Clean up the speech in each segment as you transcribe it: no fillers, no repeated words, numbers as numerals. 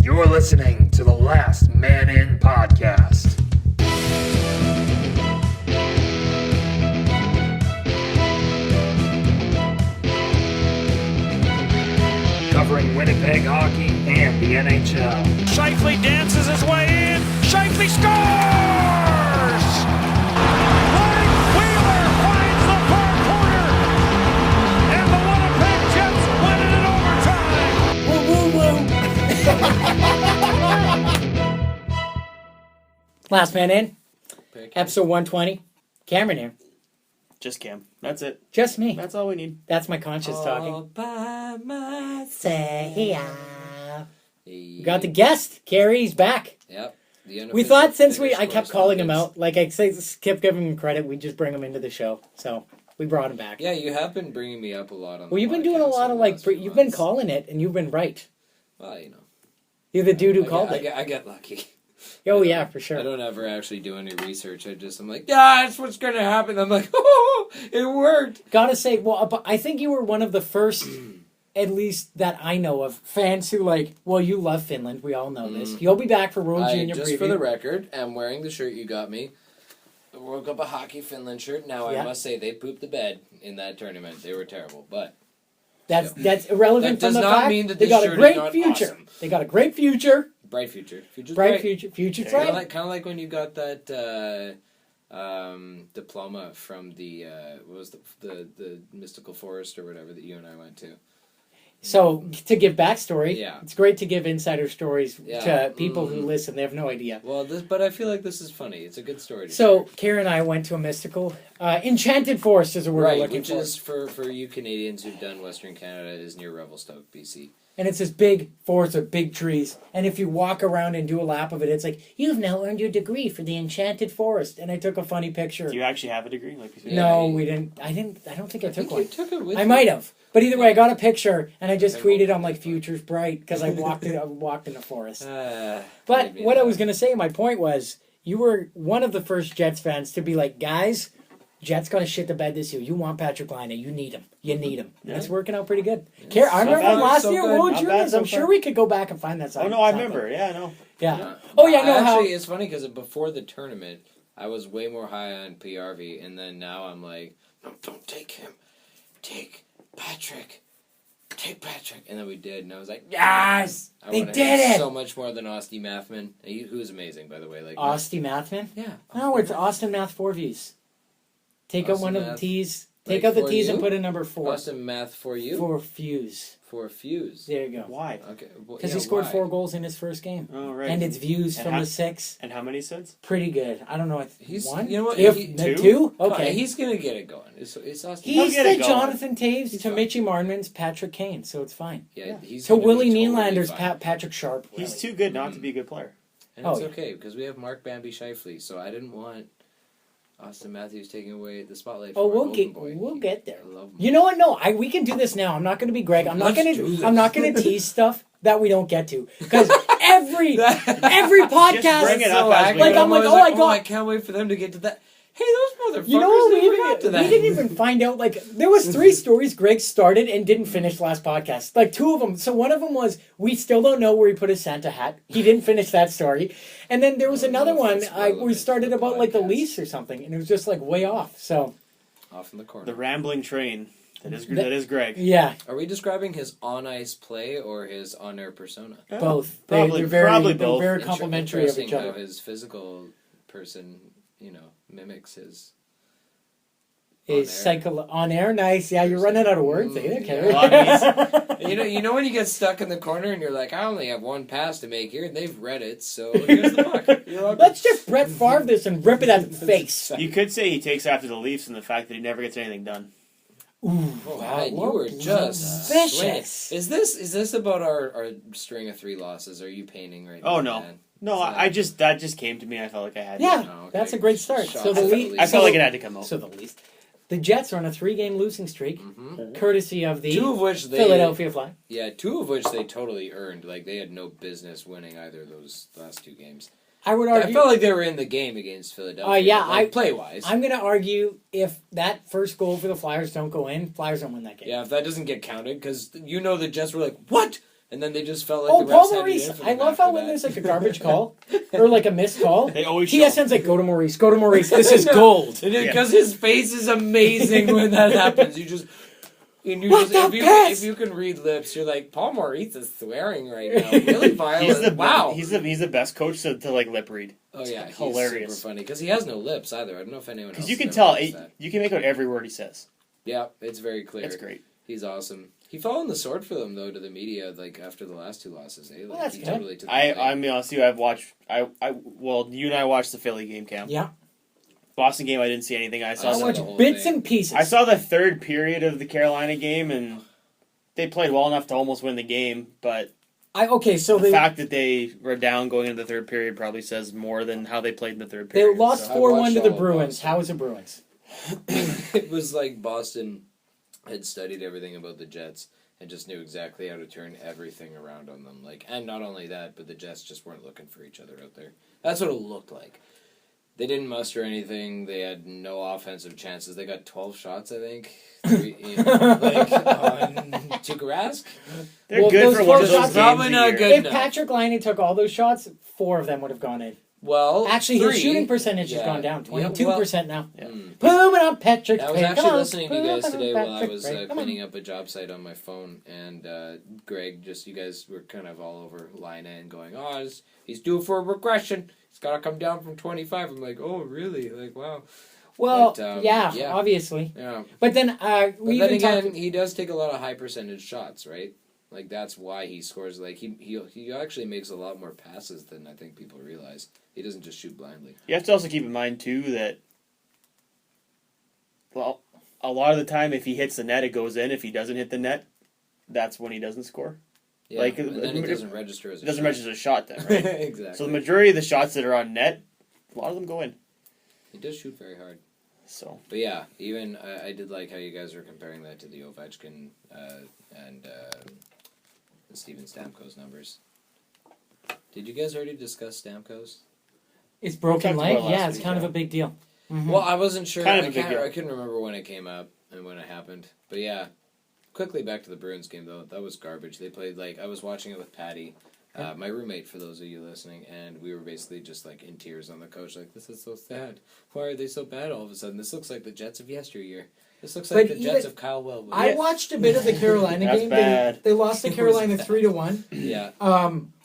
You're listening to the Last Man In podcast. Covering Winnipeg hockey and the NHL. Scheifele dances his way in. Scheifele scores! Mike Wheeler finds the far corner. And the Winnipeg Jets win it in overtime. Woo, woo, woo. Last Man In, episode 120. Cameron here. Just Cam. That's it. Just me. That's all we need. That's my conscience talking. All by Say myself. We got the guest. Carey, he's back. Yep. We thought since I kept calling him out, like I say, kept giving him credit, we just bring him into the show. So we brought him back. Yeah, you have been bringing me up a lot on. Well, you've been doing a lot of you've been calling it, and you've been right. Well, you know. You're the dude who called it. I get lucky. Oh yeah, for sure. I don't ever actually do any research. I'm like, yeah, that's what's gonna happen. I'm like, oh, it worked. Gotta say, well, I think you were one of the first, at least that I know of, fans who you love Finland. We all know this. You'll be back for World Junior just Preview. for the record, I'm wearing the shirt you got me. The World Cup of Hockey Finland shirt. Now, I must say, they pooped the bed in that tournament. They were terrible, but... That's irrelevant that from the does not fact mean that they this got a shirt great is not future. awesome. They got a great future. Bright future. Future's Bright bright. future. Future's Kind bright. of like when you got that diploma from the what was the mystical forest or whatever that you and I went to. So, to give backstory, Yeah. it's great to give insider stories to people who listen. They have no idea. Well, but I feel like this is funny. It's a good story to So, share. Karen and I went to a mystical... Enchanted Forest is a word we're looking which for. is, for you Canadians who've done Western Canada, is near Revelstoke, BC. And it's this big forest of big trees. And if you walk around and do a lap of it, it's like, you've now earned your degree for the Enchanted Forest. And I took a funny picture. Do you actually have a degree? No, we didn't. I don't think I took one. You took it with I you. might have. But either way, I got a picture, and I just tweeted, I'm like, future's bright, because I walked in the forest. But what I was going to say, my point was, you were one of the first Jets fans to be like, guys, Jets got to shit the bed this year. You want Patrick Laine. You need him. You need him. And it's working out pretty good. Yeah. I remember from last year, World Not Juniors. bad so I'm sure far. we could go back and find that. Oh, no, I remember. Yeah, I know. Yeah. Oh, yeah, no, how... Actually, it's funny, because before the tournament, I was way more high on PRV, and then now I'm like, no, don't take him. Take Patrick. Take Patrick. And then we did, and I was like, Yes! They wanted did him it! so much more than Austin Mathman, who is amazing, by the way. Austin Mathman? Yeah. No, it's Austin Math 4 views. Take out one of the T's. Take out the for T's and you? put a number 4. Austin Math for you? For Fuse. For Fuse. There you go. Why? Okay. Because he scored 4 goals in his first game. Oh, right. And it's views And from how- the 6. And how many cents? Pretty good. I don't know. He's 1? You know what? If, Two? 2? Okay. Okay. He's going to get it going. It's Austin. He'll He's get the it going. Jonathan Taves He's to fine. Mitchie Martin's Patrick Kane, so it's fine. Yeah, he's To gonna be Willie totally Nylander's fine. Patrick Sharp. He's really. too good not to be a good player. And Oh, it's yeah. okay, because we have Mark Bambi Scheifele, so I didn't want Austin Matthews taking away the spotlight. Oh, from our we'll golden boy. get there. I love him. You know what? No, we can do this now. I'm not going to be Greg. I'm not Let's going do this. I'm not going to tease stuff that we don't get to because every podcast, Just bring it up as we like go. I'm like, I oh my I god. can't wait for them to get to that. Hey, those motherfuckers! You know what? didn't even get to that. We didn't even find out. Like, there was 3 stories Greg started and didn't finish last podcast. Like, 2 of them. So one of them was we still don't know where he put his Santa hat. He didn't finish that story. And then there was another know if one. it's relevant We to started the about like the podcast. Leafs or something, and it was just like way off. So Off in the corner. The rambling train. That is Greg. yeah, Are we describing his on-ice play or his on-air persona? both. Probably they're both. very complimentary of Interesting each other. how his physical person, mimics his. Is cycle on air nice? Yeah, you're running out of words either, Carey. You know when you get stuck in the corner and you're like, I only have one pass to make here, and they've read it, so here's the puck. You're welcome. Let's just Brett Favre this and rip it at the face. You could say he takes after the Leafs and the fact that he never gets anything done. Oh, man, you were just vicious. swinging. Is this about our string of 3 losses? Are you painting right now? Oh, no. man? No, that just came to me. I felt like I had to. Yeah, Oh, okay. that's a great start. Shots So the at the lead, least. I felt like it had to come out. So the least. The Jets are on a 3-game losing streak, courtesy of the 2 of which they Philadelphia Flyers. Yeah, 2 of which they totally earned. Like they had no business winning either of those last 2 games. I would argue. I felt like they were in the game against Philadelphia. Yeah, play wise. I'm going to argue if that first goal for the Flyers don't go in, Flyers don't win that game. Yeah, if that doesn't get counted, because the Jets were like, what? And then they just felt like Oh, the refs Paul had it Maurice. in for I them love after how when that. there's like a garbage call or like a missed call, They always TSN's like, go to Maurice, go to Maurice. This is No. gold. Because his face is amazing when that happens. You just... And you What just, the if you can read lips, you're like, Paul Maurice is swearing right now. Really violent. Wow. He's the best coach to like lip read. Oh yeah, he's hilarious. super funny because he has no lips either. I don't know if anyone else. Because you can has tell, ever noticed that. you can make out every word he says. Yeah, it's very clear. It's great. He's awesome. He fell on the sword for them though to the media like after the last 2 losses. Eh? Like, Well, that's he good. totally took the I'm blame. be honest with you. I've watched. Well, you and I watched the Philly game, Cam. Yeah. Boston game, I didn't see anything. I I saw saw. watch the whole bits thing. and pieces. I saw the third period of the Carolina game, and they played well enough to almost win the game. But So the fact that they were down going into the third period probably says more than how they played in the third they period. lost so. 4-1 to the all of Bruins. Boston. How was the Bruins? It was like Boston had studied everything about the Jets and just knew exactly how to turn everything around on them. Like, and not only that, but the Jets just weren't looking for each other out there. That's what it looked like. They didn't muster anything. They had no offensive chances. They got 12 shots, I think. On Tukarask. They're Well, good those for one of 12 those shots- Probably games not a year. good. If enough. Patrick Laine took all those shots, 4 of them would have gone in. Well, Actually, three. his shooting percentage has Yeah. gone down. Yeah, 22% now. Yeah. Boom on Patrick. I was Hey, actually come on. listening to you guys Boom today on while I Patrick, was hey, come on. cleaning up a job site on my phone, and Greg, you guys were kind of all over Laine and going, "Oh, he's due for a regression. He's got to come down from 25." I'm like, "Oh, really? Like, wow." Well, But, yeah, yeah. obviously. Yeah. But then But we then even again, talked. he does take a lot of high percentage shots, right? Like that's why he scores. Like he actually makes a lot more passes than I think people realize. He doesn't just shoot blindly. You have to also keep in mind too that, well, a lot of the time if he hits the net, it goes in. If he doesn't hit the net, that's when he doesn't score. Yeah, Like, and then it doesn't register as a It doesn't shot. register as a shot then, right? Exactly. So the majority of the shots that are on net, a lot of them go in. He does shoot very hard. So But yeah, even I did like how you guys were comparing that to the Ovechkin and Steven Stamkos numbers. Did you guys already discuss Stamkos? It's broken Talked leg. about it Yeah, last it's week, kind of yeah. a big deal. Mhm. Well, I wasn't sure. Kind of a big deal. I couldn't remember when it came up and when it happened. But yeah, quickly back to the Bruins game though. That was garbage. They played like I was watching it with Patty, my roommate. For those of you listening, and we were basically just like in tears on the couch, like this is so sad. Why are they so bad all of a sudden? This looks like the Jets of yesteryear. This looks like But the Jets even- of Kyle Wellwood. I watched a bit of the Carolina That's game. bad. They lost to It was Carolina bad. 3-1. Yeah.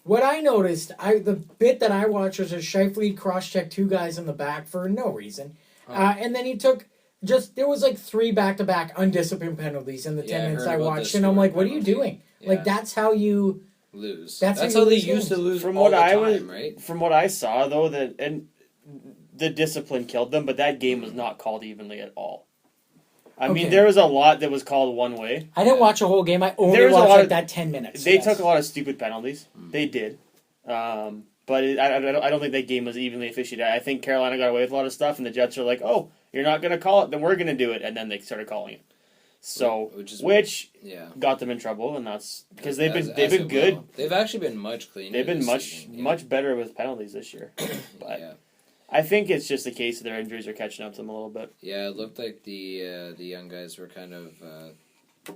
What I noticed, the bit that I watched was a Scheifele cross-check 2 guys in the back for no reason. And then he took there was like 3 back-to-back undisciplined penalties in the 10 Yeah, I minutes heard I about watched. the And I'm scoring like, what are you penalty. doing? Yeah. Like, that's how you... Lose. That's That's how how you they lose used to games. lose from all what the I time, was, right? from what I saw though, the discipline killed them, but that game was not called evenly at all. I mean, Okay. there was a lot that was called one way. I didn't watch a whole game. I only There was a watched lot like of- that 10 minutes. They Yes. took a lot of stupid penalties. They did. But I don't think that game was evenly officiated. I think Carolina got away with a lot of stuff, and the Jets are like, "Oh, you're not going to call it, then we're going to do it," and then they started calling it. So, which Yeah. got them in trouble, and that's because As they've it been good. will. They've actually been much cleaner. They've been this much season, yeah. much better with penalties this year. But Yeah. I think it's just a case of their injuries are catching up to them a little bit. Yeah, it looked like the young guys were kind of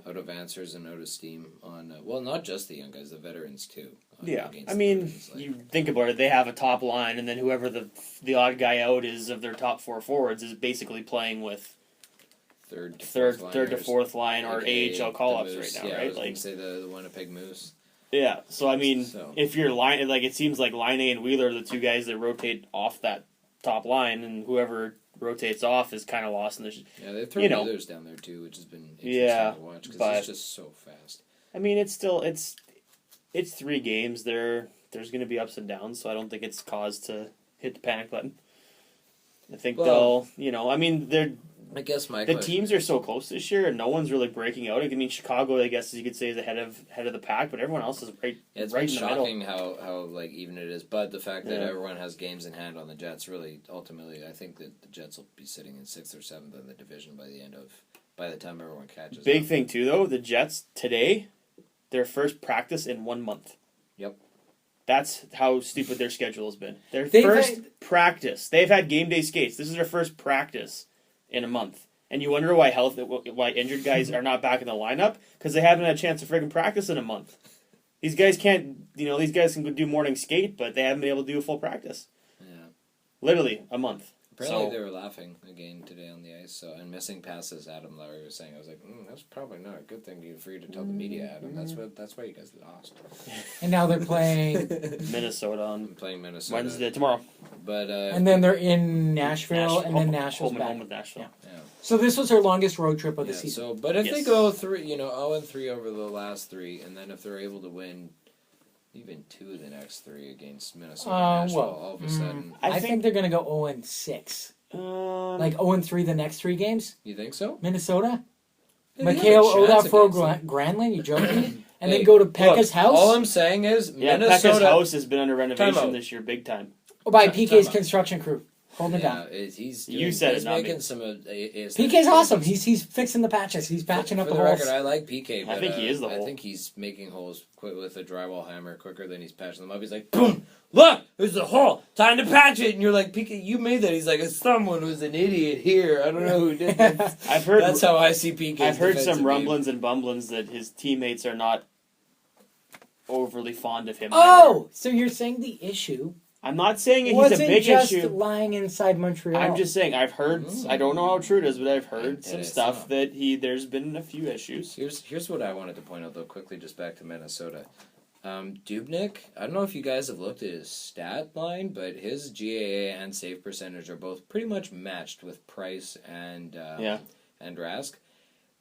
out of answers and out of steam on. Well, not just the young guys, the veterans too. Yeah, against I the mean, Bruins, like- you think about it. They have a top line, and then whoever the odd guy out is of their top 4 forwards is basically playing with third to third to fourth line or AKA AHL the call-ups Moose. right now, Yeah, I right? was gonna Like, say the Winnipeg Moose. yeah. So I mean, So- if you're line, like it seems like Line and Wheeler are the 2 guys that rotate off that top line, and whoever rotates off is kind of lost in the. Yeah, they've thrown You know. others down there too, which has been interesting Yeah, to watch because but- it's just so fast. I mean, it's 3 games. There's going to be ups and downs, so I don't think it's cause to hit the panic button. I think Well- I mean, they're. I guess my The question- teams are so close this year, and no one's really breaking out. I mean, Chicago, I guess you could say, is ahead of the pack, but everyone else is right, Yeah, it's right been in the middle. shocking how like even it is, but the fact that Yeah. everyone has games in hand on the Jets really ultimately, I think that the Jets will be sitting in 6th or 7th in the division by the time everyone catches Big up. thing too, though, the Jets today, their first practice in 1 month. Yep. That's how stupid their schedule has been. Their They've first practice. They've had game day skates. This is their first practice in a month. And you wonder why injured guys are not back in the lineup because they haven't had a chance to friggin' practice in a month. These guys can't, these guys can go do morning skate, but they haven't been able to do a full practice. Yeah. Literally a month. Apparently they were laughing again today on the ice. And missing passes, Adam Lowry was saying. I was like, that's probably not a good thing for you to tell the media, Adam. That's why you guys lost. And now they're playing Minnesota I'm playing Minnesota Wednesday, tomorrow. But and then they're in Nashville, and then Nashville's back. Home with Nashville. yeah. So this was her longest road trip of the season. So, but if they Yes. go 0-3 over the last 3, and then if they're able to win even 2 of the next 3 against Minnesota, and Nashville, all of a sudden, I think they're going to go 0-6. Like 0-3 the next 3 games. you think so? Minnesota. Yeah, they Mikhail have a chance Olafur against them. Granlund, you joking? And Hey, then go to Pekka's look, house? All I'm saying is Yeah, Minnesota. Pekka's house has been under renovation Timeout. this year, big time. By Time PK's out. construction crew. Holding it Yeah, down. he's You said it, he's not making me. some. PK's awesome. He's fixing the patches. He's patching up For the the holes. record, I like PK, but I think he is the I hole. think he's making holes with a drywall hammer quicker than he's patching them up. He's like, boom, look, there's a hole, time to patch it. And you're like, PK, you made that. He's like, someone was an idiot here. I don't know who did that. I've heard That's how I see PK. I've heard some rumblings and bumblings that his teammates are not overly fond of him. Oh, so you're saying the issue I'm not saying he's wasn't a big just issue. lying inside Montreal. I'm just saying I've heard. I don't know how true it is, but I've heard It some is stuff not. that there's been a few issues. Here's what I wanted to point out though quickly, just back to Minnesota. Dubnyk, I don't know if you guys have looked at his stat line, but his GAA and save percentage are both pretty much matched with Price and Rask.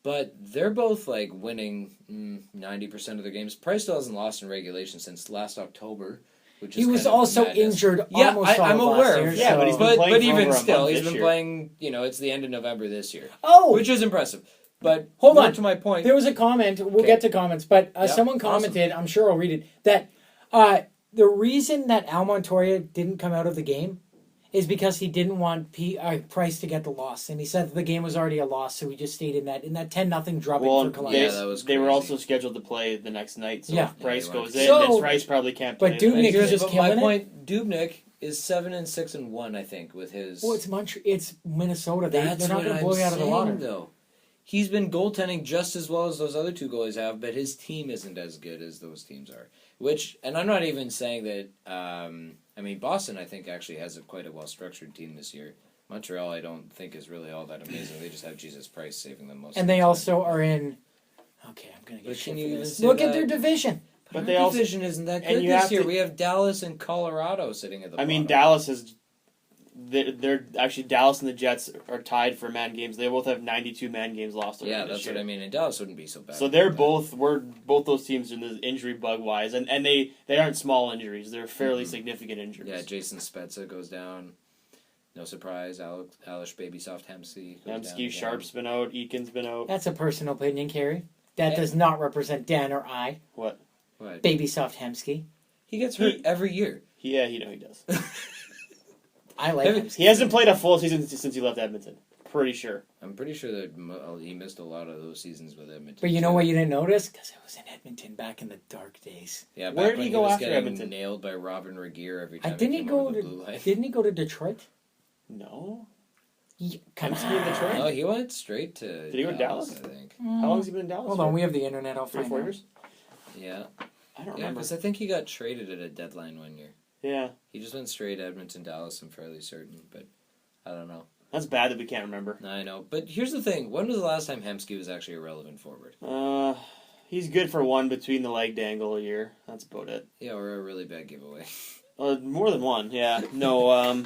But they're both like winning 90% of their games. Price still hasn't lost in regulation since last October, which is he was kind of also madness. injured Yeah, almost all I'm of aware. last year. Yeah, but he's been playing but for even over a still, month he's this been year. playing. It's the end of November this year, Oh! which is impressive. But Hold more on. to my point. There was a comment. We'll Okay. get to comments, but Yep, someone commented. I'm sure I'll read it. That the reason that Al Montoya didn't come out of the game is because he didn't want Price to get the loss, and he said that the game was already a loss, so he just stayed in that 10-0 drubbing for Well, Columbus. that was they were crazy. also scheduled to play the next night, so Yeah. if Price Yeah, goes they in, So- then Price probably can't play. but the Dubnyk next is night. just But killing my it. point, Dubnyk is 7-6-1, I think, with his. Well, it's Minnesota. They're That's not what going to I'm blow you out of the saying, water. though. He's been goaltending just as well as those other 2 goalies have, but his team isn't as good as those teams are. And I'm not even saying that. Boston, I think, actually has quite a well-structured team this year. Montreal, I don't think, is really all that amazing. They just have Jesus Price saving them most. And of they the time. also are in. Okay, I'm going to But get can shit you for even this. say Look at that? their division. But Our they also division isn't that and good you this have year. to- We have Dallas and Colorado sitting at the bottom. Dallas is. They're actually Dallas and the Jets are tied for man games. They both have 92 man games lost. Yeah, this that's year. what I mean. And Dallas wouldn't be so bad. So they're both those teams in the injury bug wise, and they aren't small injuries. They're fairly significant injuries. Yeah, Jason Spezza goes down. No surprise. Alish Baby Soft Hemsky goes down Hemsky, again. Sharp's been out. Eakin's been out. That's a personal opinion, Carey. That does not represent Dan or I. What? What? Baby soft Hemsky. He gets hurt every year. Yeah, he does. I like Hemsky. He hasn't played a full season since he left Edmonton. Pretty sure. I'm pretty sure that he missed a lot of those seasons with Edmonton. But you know too. what you didn't notice? Because it was in Edmonton back in the dark days. Yeah, Where back did when he go was after getting Edmonton? nailed by Robin Regier every time. Didn't he came go over the to? blue line. Didn't he go to Detroit? No. Come Hemsky in on. Detroit? No, he went straight to. Did he go to Dallas? I think. How long has he been in Dallas? Hold for? on, we have the internet. I'll 3 or find 4 out. years. Yeah, I don't yeah, remember. because I think he got traded at a deadline one year. Yeah, He just went straight Edmonton, Dallas. I'm fairly certain, but I don't know. that's bad that we can't remember. I know, but here's the thing: when was the last time Hemsky was actually a relevant forward? He's good for one between the leg dangle a year. That's about it. Yeah, or a really bad giveaway. More than one. Yeah. No. I don't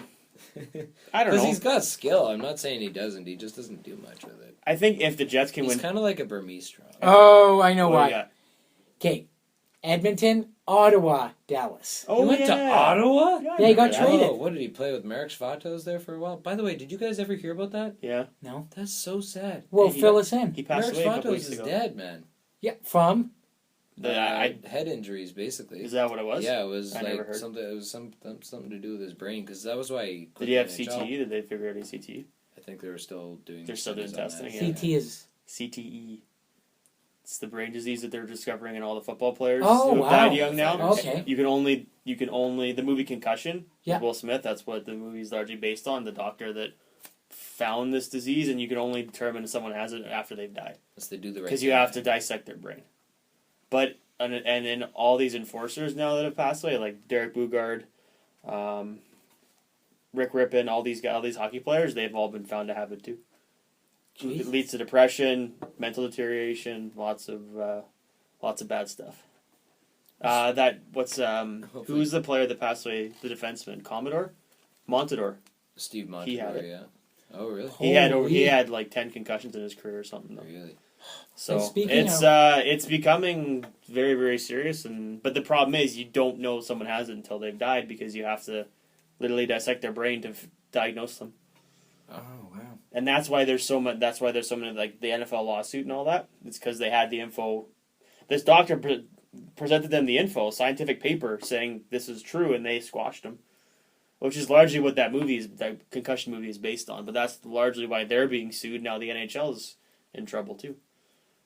Because know. he's got skill. I'm not saying he doesn't. He just doesn't do much with it. I think if the Jets can He's win, kind of like a Burmese straw. Oh, I know what do we why. got? Okay, Edmonton, Ottawa, Dallas. Oh, he went to Ottawa? Yeah, he got I remember that. traded. Oh, what did he play with? Marek Svato's there for a while. By the way, did you guys ever hear about that? Yeah. No. That's so sad. Well, He- fill us in. He passed Marek away a couple Svato's weeks is ago. dead, man. Yeah, from. Head injuries, basically. Is that what it was? Yeah, it was I never like heard. something. It was something to do with his brain because that was why he. Did he have quit the NHL. CTE? Did they figure out his CTE? I think they were still doing. They're still doing studies on that. testing, yeah. CT is. CTE. It's the brain disease that they're discovering in all the football players Oh, who have wow. died young now. Okay. You can only the movie Concussion Yeah. with Will Smith. That's what the movie's largely based on. The doctor that found this disease, and you can only determine if someone has it after they've died Unless they do the right. because you thing. have to dissect their brain. But and then all these enforcers now that have passed away, like Derek Bugard, Rick Rippon, all these hockey players, they've all been found to have it too. Jeez. It leads to depression, mental deterioration, lots of bad stuff. Who's the player that passed away? The defenseman, Montador. Steve Montador. He had it. Yeah. Oh really? He had like 10 concussions in his career or something. Though. Really? So it's becoming very, very serious, but the problem is you don't know someone has it until they've died because you have to literally dissect their brain to diagnose them. Oh wow! And that's why there's so much. That's why there's so many like the NFL lawsuit and all that. It's because they had the info. This doctor presented them the info, scientific paper saying this is true, and they squashed them. Which is largely what that concussion movie is based on. But that's largely why they're being sued. Now the NHL's in trouble too.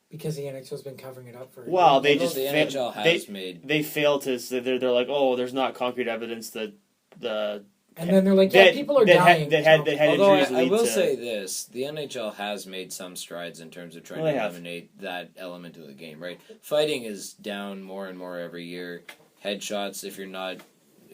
Because the NHL's been covering it up for. Well, they Although just the NHL has made. They fail to. They're like, oh, there's not concrete evidence that the. And then they're like, yeah, people are dying. They had Although injuries. I will say this, the NHL has made some strides in terms of trying to eliminate that element of the game, right? Fighting is down more and more every year. Headshots, if you're not,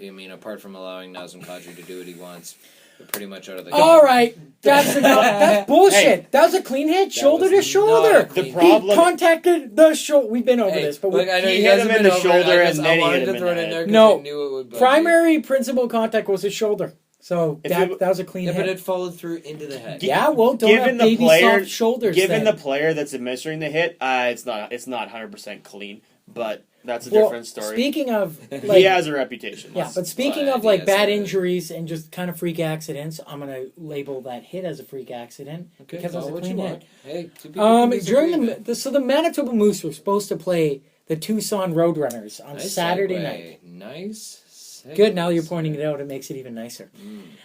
I mean, apart from allowing Nazem Kadri to do what he wants, they're pretty much out of the game. All right, that's bullshit. Hey, that was a clean hit, shoulder to shoulder. The problem, he contacted the shoulder. We've been over this, but look, I know he hit him in the shoulder and then he hit him in the head. No, primary principal contact was his shoulder. So that was a clean hit. But it followed through into the head. Yeah, well, don't have baby soft shoulders. Given the player that's administering the hit, it's not 100% clean, but that's a different story. Speaking of, he has a reputation. Yeah, but speaking of bad injuries and just kind of freak accidents, I'm gonna label that hit as a freak accident because it was a clean hit. Hey, during the Manitoba Moose were supposed to play the Tucson Roadrunners on Saturday night. Nice. Good. Now you're pointing it out. It makes it even nicer.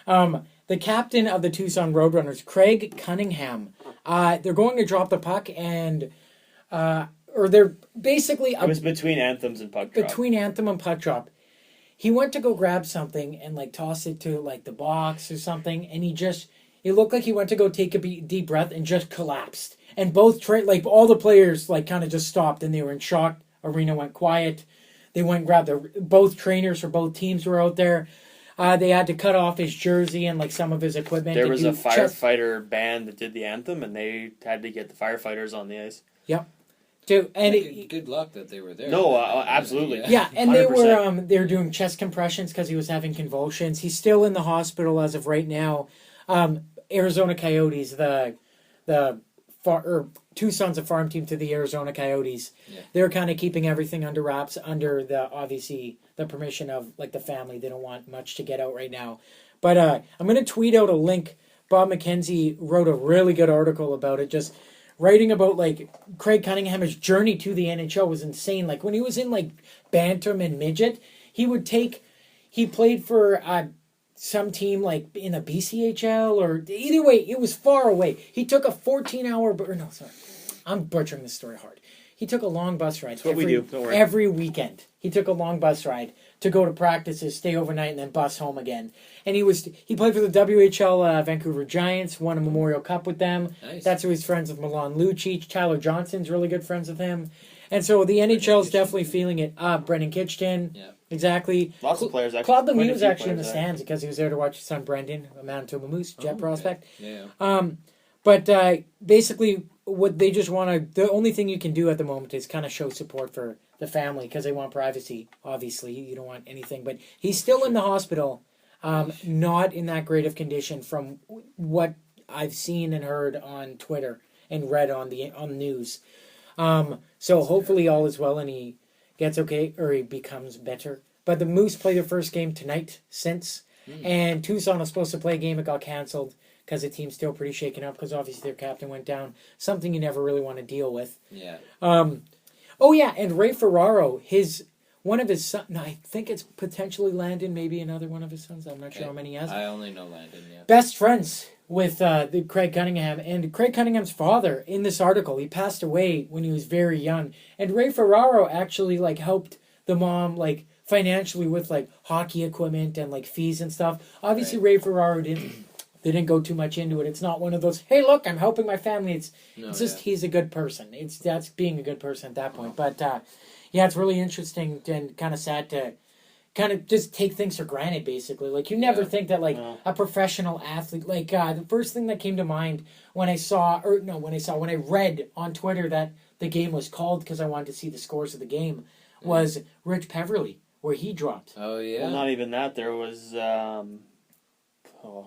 The captain of the Tucson Roadrunners, Craig Cunningham, they're going to drop the puck and. Or they're basically... It was between anthems and puck drop. Between anthem and puck drop. He went to go grab something and toss it to the box or something, and it looked like he went to go take a deep breath and just collapsed. And both all the players kind of just stopped and they were in shock. Arena went quiet. They went and grabbed both trainers for both teams were out there. They had to cut off his jersey and some of his equipment. There was a firefighter band that did the anthem, and they had to get the firefighters on the ice. Yep. Good luck that they were there. No, absolutely. Yeah, and 100%. They were doing chest compressions because he was having convulsions. He's still in the hospital as of right now. Arizona Coyotes, Tucson's a farm team to the Arizona Coyotes. Yeah. They're kind of keeping everything under wraps under the permission of the family. They don't want much to get out right now. But I'm going to tweet out a link. Bob McKenzie wrote a really good article about it. Just writing about Craig Cunningham's journey to the NHL was insane. When he was in bantam and midget, he played for some team in a BCHL or either way, it was far away. He took a 14-hour I'm butchering this story hard. He took a long bus ride. That's what we do. Don't worry. Every weekend. He took a long bus ride to go to practices, stay overnight, and then bus home again. And he played for the WHL Vancouver Giants, won a Memorial Cup with them. Nice. That's who he's friends with Milan Lucic. Tyler Johnson's really good friends with him. And so the NHL's definitely feeling it. Brendan Kitchen. Yeah. Exactly. Lots of players. Claude Lemieux was actually in the stands because he was there to watch his son Brendan, a Manitoba Moose, Jet prospect. Yeah. But basically, what they just want the only thing you can do at the moment is kind of show support for the family because they want privacy. Obviously, you don't want anything. But he's still in the hospital, not in that great of condition from what I've seen and heard on Twitter and read on the news. So hopefully all is well and he gets okay or he becomes better. But the Moose play their first game tonight and Tucson was supposed to play a game. It got canceled because the team's still pretty shaken up because obviously their captain went down. Something you never really want to deal with. Yeah. And Ray Ferraro, one of his sons, I think it's potentially Landon, maybe another one of his sons. I'm not sure how many he has. I only know Landon, yeah. Best friends with the Craig Cunningham. And Craig Cunningham's father, in this article, he passed away when he was very young. And Ray Ferraro actually helped the mom financially with hockey equipment and fees and stuff. Obviously Ray Ferraro they didn't go too much into it. It's not one of those, hey, look, I'm helping my family. It's just he's a good person. That's being a good person at that point. But, Yeah, it's really interesting and kind of sad to kind of just take things for granted, basically. Like, you never think that, like, a professional athlete, like, the first thing that came to mind when I read on Twitter that the game was called because I wanted to see the scores of the game was Rich Peverly, where he dropped. Oh, yeah. Well, not even that. There was,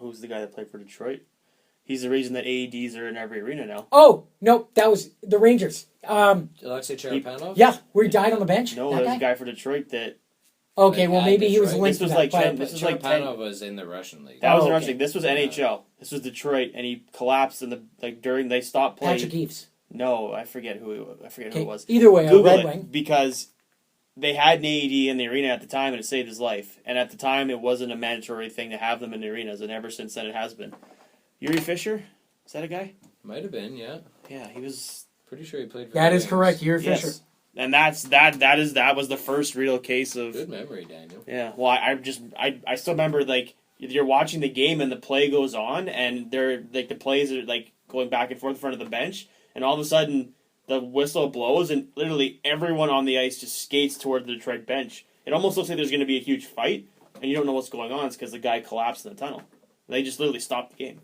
who's the guy that played for Detroit? He's the reason that AEDs are in every arena now. Oh, no, that was the Rangers. Alexei Cherepanov? Yeah, where he died on the bench. No, that there's guy? a guy for Detroit that... Okay, well, maybe he was Detroit. linked This was to like that. 10 but- this was like Cherepanov was in the Russian league. That was in okay. Russian League. This was NHL. This was Detroit, and he collapsed in the during they stopped playing. Patrick Eaves. No, I forget who it was. Either way, Google a Red it, Wing. because they had an AED in the arena at the time, and it saved his life. And at the time, it wasn't a mandatory thing to have them in the arenas, and ever since then, it has been. Yuri Fisher, is that a guy? Might have been, yeah. Yeah, he was. Pretty sure he played for That the is Wings. correct. You're Fisher. Yes. And that was the first real case of. Good memory, Daniel. Yeah, well, I still remember, like, you're watching the game and the play goes on, and they're like the plays are like going back and forth in front of the bench, and all of a sudden the whistle blows and literally everyone on the ice just skates toward the Detroit bench. It almost looks like there's going to be a huge fight, and you don't know what's going on. It's because the guy collapsed in the tunnel. They just literally stopped the game.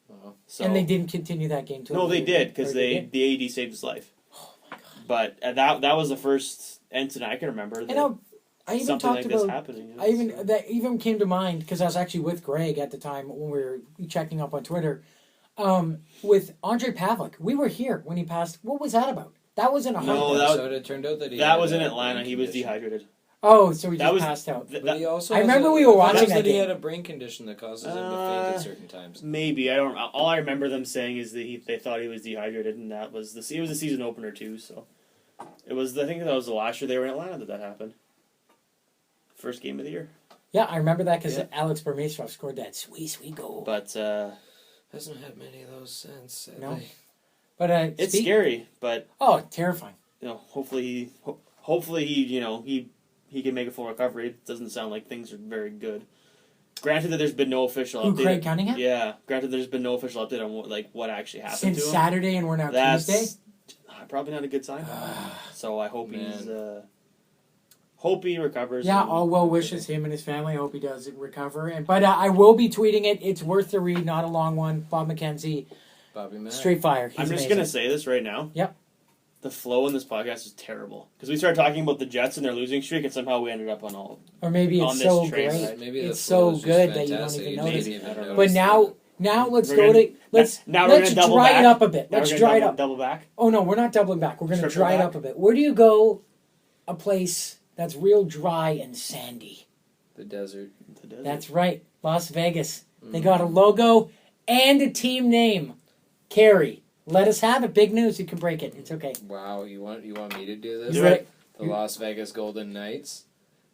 Uh-huh. So, And they didn't continue that game. No, they did because the AED saved his life. Oh my god! But that was the first incident I can remember. That And I even something talked like this about. happening. You know, I even so. that even came to mind because I was actually with Greg at the time when we were checking up on Twitter. With Andre Pavlik, we were here when he passed. What was that about? That wasn't a No, heart. that it turned out that he That had was in a Atlanta. brain He was condition. dehydrated. Oh, so he That just was- passed out. But he also I has remember a- we were watching that's that He game. had a brain condition that causes him to faint at certain times. Maybe I don't. All I remember them saying is that they thought he was dehydrated, and that was it was a season opener too. So it was. I think that was the last year they were in Atlanta that happened. First game of the year, Yeah, I remember that because Yeah. Alex Burmistrov scored that sweet goal. but Hasn't had many of those since. Sadly. No. But it's scary. But Oh, terrifying. hopefully he can make a full recovery. It doesn't sound like things are very good. Granted that there's been no official Who, update. Craig Cunningham? Yeah. Granted, there's been no official update on what actually happened Since to him. Saturday and we're now That's Tuesday. probably not a good sign. So I hope Man. he's. Hope he recovers. Yeah, and- all well wishes him and his family. I hope he does recover. But I will be tweeting it. It's worth the read, not a long one. Bob McKenzie, Bobby Mack. straight fire. He's I'm just amazing. gonna say this right now. Yep. The flow in this podcast is terrible because we started talking about the Jets and their losing streak, and somehow we ended up on all. Or maybe on it's this so train great. ride. Maybe the It's flow so is just good that you don't fantastic. even You notice didn't it. even notice But now let's We're go gonna- to let's now we're let's gonna double dry back. it up a bit. Now Let's we're dry gonna it up. double back. Oh no, we're not doubling back. We're going to Triple dry it back? up a bit. Where do you go? A place that's real dry and sandy. The desert. The desert. That's right, Las Vegas. They got a logo and a team name. Carey, let us have it. Big news. You can break it. It's okay. Wow, you want me to do this? You Do it. ready? The Las Vegas Golden Knights.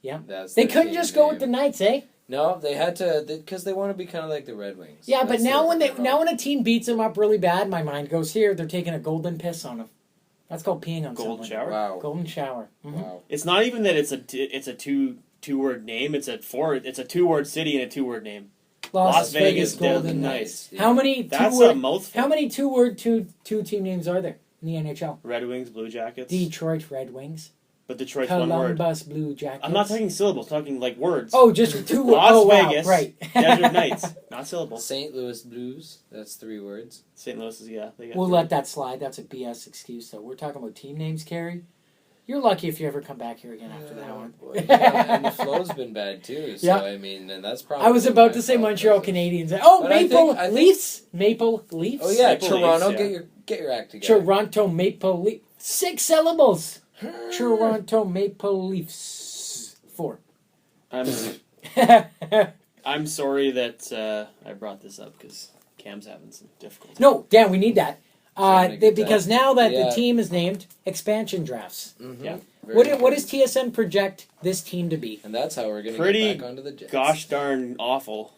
Yeah. That's They their couldn't team just go with the name. Knights, eh? No, they had to because they want to be kind of like the Red Wings. Yeah, but That's now their when when a team beats them up really bad, my mind goes here. They're taking a golden piss on them. That's called peeing on Golden someone. shower. Wow. Golden shower. Mhm. Wow. It's not even that it's a two-word name. It's a 2-word city and a 2-word name. Las Vegas Vegas Golden Golden Knights. Yeah. How many That's two-word? a mouthful. How many two-word two team names are there in the NHL? Red Wings, Blue Jackets. Detroit Red Wings, But Detroit's one word. Columbus Blue Jackets. I'm not talking syllables. I'm talking like words. Oh, just two words. Las Oh, wow. Vegas, Right. Desert Knights, not syllables. St. Louis Blues. That's 3 words. St. Louis is They got We'll 3. let that slide. That's a BS excuse, though. We're talking about team names, Carey. You're lucky if you ever come back here again after that one. Boy, yeah, and the flow's been bad too. So Yeah. I mean, and that's probably. I was about to say Montreal Canadians. Canadiens. Oh, But I Maple think- Leafs. Maple Leafs. Oh yeah, Maple Toronto. Leafs, yeah. Get your act together. Toronto Maple Leafs. 6 syllables. Toronto Maple Leafs. 4. I'm sorry that I brought this up because Cam's having some difficulty. No, Dan, we need that. Having a good Because time. now that Yeah. the team is named, expansion drafts. Mhm. Yeah. Very What important. does TSN project this team to be? And that's how we're gonna Pretty get back onto the Jets. Gosh darn awful.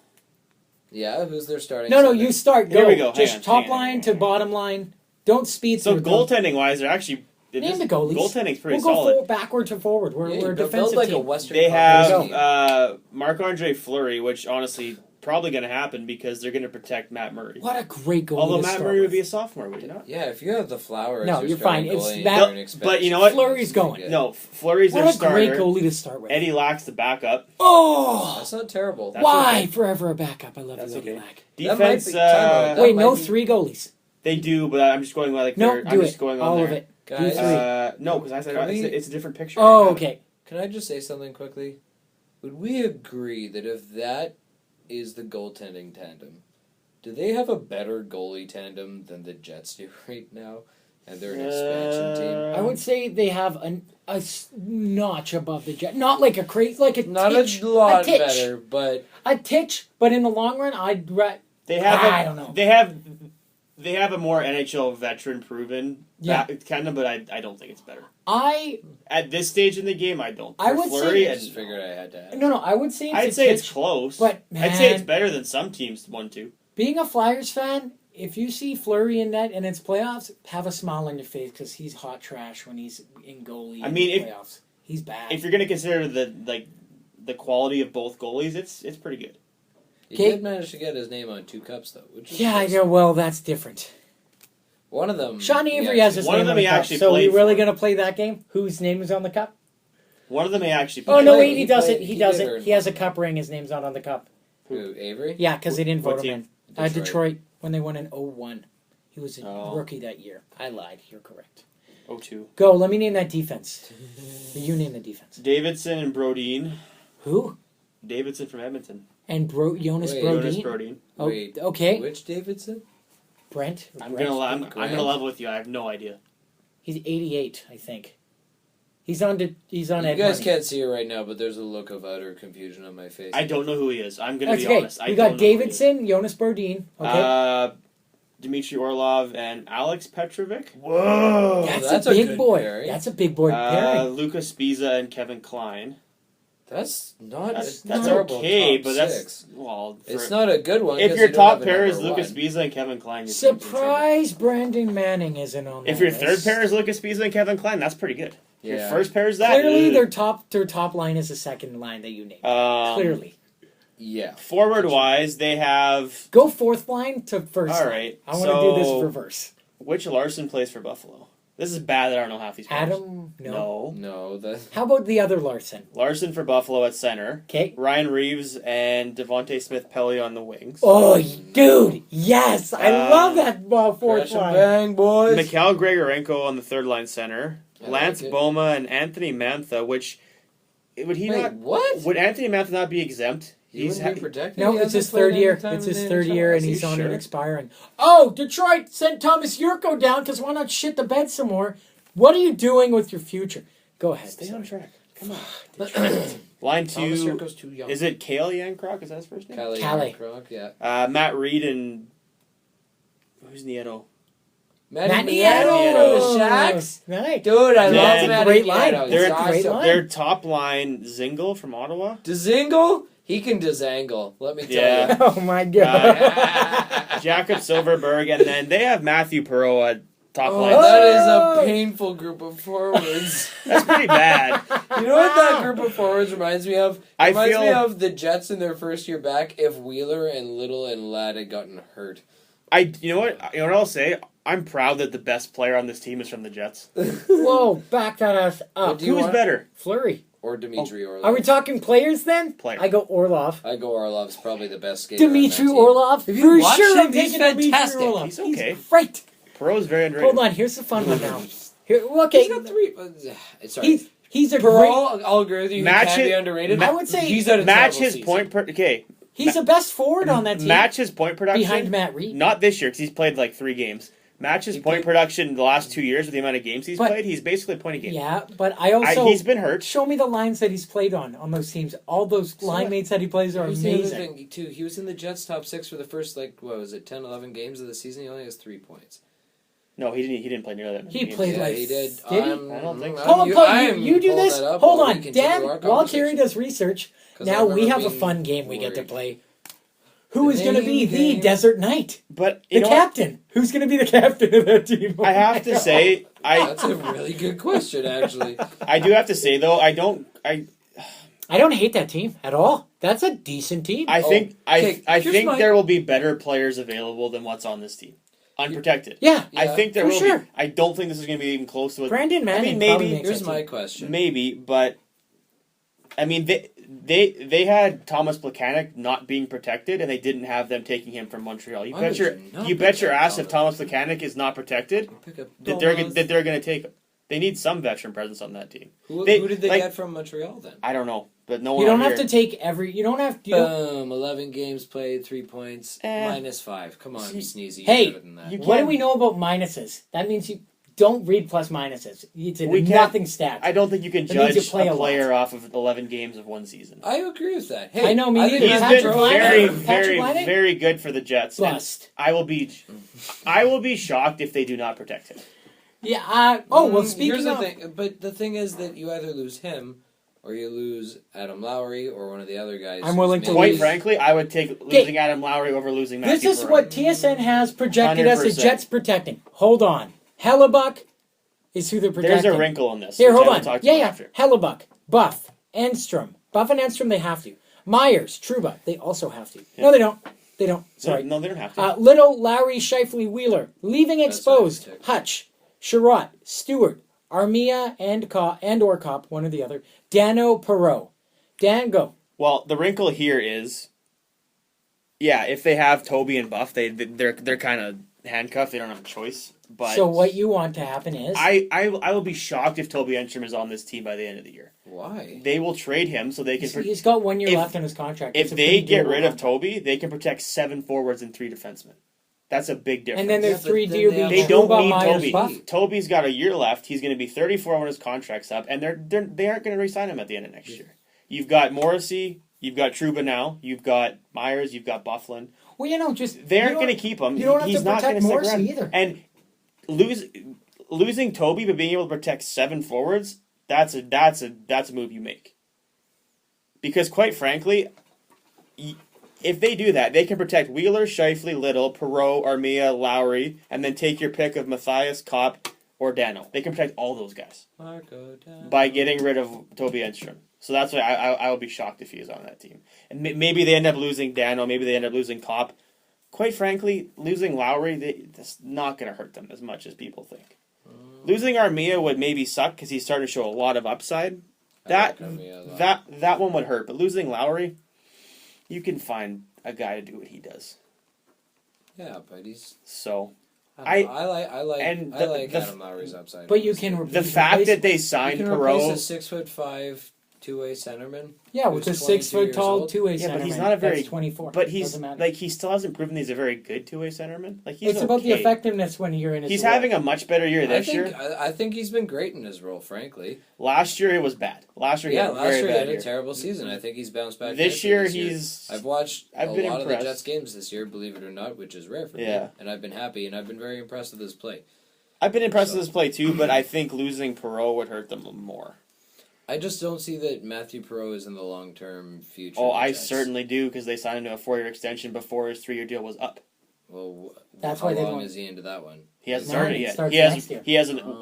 Yeah, who's their starting? No, center? you start. Here Go. we go. Hang Just on, top hang on, line hang to on. bottom line. Don't speed So through them. goaltending wise, they're actually Name the goalies. Goaltending's pretty We'll go solid. backward to forward. We're a Build defensive like team. a Western. They Conference have team. Marc-Andre Fleury, which honestly probably going to happen because they're going to protect Matt Murray. What a great goalie. Although to Matt start Murray with. would be a sophomore, would he not? Yeah, if you have the Flower as No, your you're starting fine. It's goalie and Matt- you're an expansion, but you know what? Fleury's going. No, Fleury's their What a starter. great goalie to start with. Eddie Lack's the backup. Oh! That's not terrible. That's Why okay. forever a backup? I love That's you, Eddie okay. Lack. Defense, That might be- time out. That Wait, might no be- 3 goalies. they do, but I'm just going by like No, their, do I'm it. just going on All there. of it. Guys, Do 3. No, because I said Can we- it's a different picture. Oh, okay. Can I just say something quickly? Would we agree that if that is the goaltending tandem, do they have a better goalie tandem than the Jets do right now? And they're an expansion team. I would say they have a notch above the Jet. Not like a crazy, like a Not titch, a lot titch. better, but A titch, but in the long run, They have. I don't know. They have a more NHL veteran proven tandem, but I don't think it's better. At this stage in the game, I don't. I For would say- Fleury I and just figured I had to ask. No, I would say I'd it's say a it's titch, close. but I'd say it's man- better than some teams 1-2. Being a Flyers fan, if you see Fleury in net and it's playoffs, have a smile on your face because he's hot trash when he's in goalie. I mean, in if- playoffs, he's bad. If you're going to consider the quality of both goalies, it's pretty good. He Okay. did manage to get his name on 2 cups, though. Which is yeah, I impressive. know. Well, that's different. One of them. Sean Avery yeah, has his one name of them on the he cup. actually So we played really for. going to play that game? Whose name is on the cup? One of them may actually. Oh He no, played- wait, he he doesn't. played- He he doesn't. did He has a cup ring. His name's not on the cup. Who, Avery? Yeah, because they didn't What vote him team? in. Detroit. Detroit when they won in 01. He was a Oh. rookie that year. I lied. You're correct. 0-2. Go. Let me name that defense. You name the defense. Davidson and Brodeen. Who? Davidson from Edmonton. And Jonas Wait, Brodin. Jonas Brodeen. Oh, Wait, okay. Which Davidson? Brent. I'm Brent. gonna Grant. level with you. I have no idea. He's 88, I think. He's on. He's on. You Ed guys Money. can't see it right now, but there's a look of utter confusion on my face. I don't know who he is. I'm gonna That's be okay. honest. I We don't got know who he is. Davidson, Jonas Brodin. Okay. Dmitry Orlov and Alex Petrovic. Whoa! that's a a big good boy. pairing. That's a big boy pairing. Lucas Spiza and Kevin Klein. That's not That's a terrible okay, top but six. it's not a good one. if 'cause your you don't have top a pair is number Lucas one. Spiza and Kevin Klein. your team's in trouble. Surprise! Brandon Manning isn't on. If that your list. third pair is Lucas Spiza and Kevin Klein, that's pretty good. If your Yeah. first pair is that. Clearly, ugh. their top line is the second line that you named. Clearly, Yeah. Forward wise, they have go fourth line to first. All line. right, I want to do this so- reverse. which Larson plays for Buffalo. This is bad that I don't know half these players. Adam, no. No, the How about the other Larson? Larson for Buffalo at center. Okay. Ryan Reeves and Devontae Smith-Pelly on the wings. Oh, dude, yes, I love that fourth Crash and line. bang, boys. Mikhail Grigorenko on the third line center. I Lance like it. Boma and Anthony Mantha, which would he Wait, not? what? Would Anthony Mantha not be exempt? He wouldn't be protected. No, He it's hasn't his played third any year. time It's in his the third NHL. year, and Are you he's on sure? it expiring. Oh, Detroit sent Thomas Yurko down because why not shit the bed some more? What are you doing with your future? Go ahead. Stay on sorry. track. Come on. Line Thomas two. Yurko's too young. Is it Kale Yankrock? Is that his first name? Callie. Callie. Yeah. Matt Reed and who's Nieto? Matt Nieto Nieto. from the Shacks. Nice. Dude, I Yeah, love it's Matt great Nieto. line. He's They're- great awesome. line. Their top line, Zingle from Ottawa. Dezingle, he can desangle. Let me tell Yeah. you. Oh my god. Jakob Silverberg, and then they have Matthew Perot at top Oh, line. that center. is a painful group of forwards. That's pretty bad. You know what that group of forwards reminds me of? I Reminds me feel- of the Jets in their first year back if Wheeler and Little and Ladd had gotten hurt. You know what I'll say? I'm proud that the best player on this team is from the Jets. Whoa, back that ass up. do you Who's want- better? Flurry. Or Dmitry Orlov. Are we talking players then? Player. I go Orlov. I go Orlov's probably the best skater. on that Dimitri team. Orlov. Have you For watched sure, him? I'm He's taking Dimitri fantastic. Orlov. He's okay. Great. Perot's very underrated. Hold on, here's the fun one now. Here, okay, He's got three. Sorry. he's a great. Perot, I'll agree with you. Match he can it- be underrated. I would say he's at a Match terrible his season. point per. Okay. He's the best forward on that team. Match his point production behind Matt Reed. Not this year because he's played like 3 games. Match his He point played- production the last 2 years with the amount of games he's But- played. He's basically a point a game. Yeah, but I also He's been hurt. show me the lines that he's played on those teams. All those line mates that he plays are Here's the other amazing. thing, too. He was in the Jets' top 6 for the first, 10, 11 games of the season. He only has 3 points. No, he didn't. He didn't play nearly that many He games. played Yeah, like he did. Did he? I don't think so. Hold on, I'm you do pulling this. that up Hold while we on, continue Dan. our While conversation. Carey does research, 'Cause I now we remember have a being fun game we get to worried. play. Who is going to be main the game. Desert Knight? But The you know what? captain. Who's going to be the captain of that team? I have to say, That's a really good question, actually. I do have to say though, I don't hate that team at all. That's a decent team. I think here's my- there will be better players available than what's on this team. Unprotected. Yeah. I think there for will sure. be. I don't think this is going to be even close to what Brandon Manning maybe probably makes Here's that my team. question. maybe, but I mean they had Thomas Plekanec not being protected, and they didn't have them taking him from Montreal. You Why bet would your you not you bet your protect ass if Thomas Plekanec is not protected Pick up that Domas. they're going to take him. They need some veteran presence on that team. Who they- did they like- get from Montreal then? I don't know, but no one. You don't out have here. to take every. You don't have. You don't, Boom! 11 games played, 3 points, -5. Come on, Sneezy. Hey, You're better than that. you what do can't- we know about minuses? That means you don't read plus minuses. It's a We can't- nothing stat. I don't think you can That means you judge play a a lot. player off of 11 games of one season. I agree with that. Hey, I know, me think neither. He's Patrick been Laine- very, Patrick very, Laine? very good for the Jets. and Bust. I will be shocked if they do not protect him. Yeah. here's Speaking the of, thing. But the thing is that you either lose him, or you lose Adam Lowry, or one of the other guys. I'm who's willing to maybe- Quite lose. frankly, I would take losing Adam Lowry over losing this Matthew is Perron. what TSN has projected as the 100%. Jets protecting. Hold on, Hellebuck is who they're protecting. There's a wrinkle in this. Here, which hold I will on. talk to Yeah, you yeah. after. Hellebuck, Buff, Enstrom. Buff and Enstrom, they have to. Myers, Trouba, they also have to. No, they don't. They don't. Sorry. No, they don't have to. Little, Lowry, Shifley, Wheeler. Leaving That's exposed. what I would take. Hutch, Sherratt, Stewart, Armia, and or Cop, one or the other. Dano, Perreault. Dan, go. Well, the wrinkle here is, yeah, if they have Toby and Buff, they're kind of handcuffed. They don't have a choice. But So what you want to happen is... I will be shocked if Toby Enstrom is on this team by the end of the year. Why? They will trade him so they can. He's got 1 year if- left on his contract. If It's a they pretty get doable rid of contract. Toby, they can protect 7 forwards and 3 defensemen. That's a big difference. And then there's Yeah, but 3 then DOB. they have- They don't Trouba, need Myers, Toby. Buff. Toby's got a year left. He's going to be 34 when his contract's up, and they aren't going to re-sign him at the end of next year. You've got Morrissey, you've got Trouba now, you've got Myers, you've got Bufflin. Well, just... They aren't you don't- going to keep him. you don't have He's to not going protect to stick Morrissey around. either. And losing Toby but being able to protect 7 forwards, that's a move you make. Because quite frankly, if they do that, they can protect Wheeler, Shifley, Little, Perreault, Armia, Lowry, and then take your pick of Matthias, Kopp, or Dano. They can protect all those guys by getting rid of Toby Enstrom. So that's why I will be shocked if he is on that team. And maybe they end up losing Dano, maybe they end up losing Kopp. Quite frankly, losing Lowry, that's not going to hurt them as much as people think. Losing Armia would maybe suck because he's starting to show a lot of upside. That one would hurt, but losing Lowry, you can find a guy to do what he does. Yeah, but he's. So I like and the- Adam Lowry's upside. But you can... the fact that they you signed can replace a Perreault, 6'5" two-way centerman. Yeah, with a who's 6 foot 22 years tall old. 2-way Yeah, centerman. but he's not a very- That's 24. but he's Doesn't matter. like he still hasn't proven he's a very good 2-way centerman. Like he's It's about the okay. effectiveness when you're in his He's role. having a much better year this year. I think he's been great in his role, frankly. Last year it was bad. Last year he had a Last very year he bad had year. a terrible season. I think he's bounced back. This nicely year this he's. I've watched I've a been lot impressed. of the Jets games this year, believe it or not, which is rare for Yeah. me. And I've been happy, and I've been very impressed with his play. I've been impressed with his play too, but I think losing Perreault would hurt them more. I just don't see that Matthew Perreault is in the long-term future. Oh, of the I Jets. certainly do because they signed him to a 4-year extension before his 3-year deal was up. Well, That's how why they long want- is he into that one? He hasn't No, started it yet. starts He has next year. he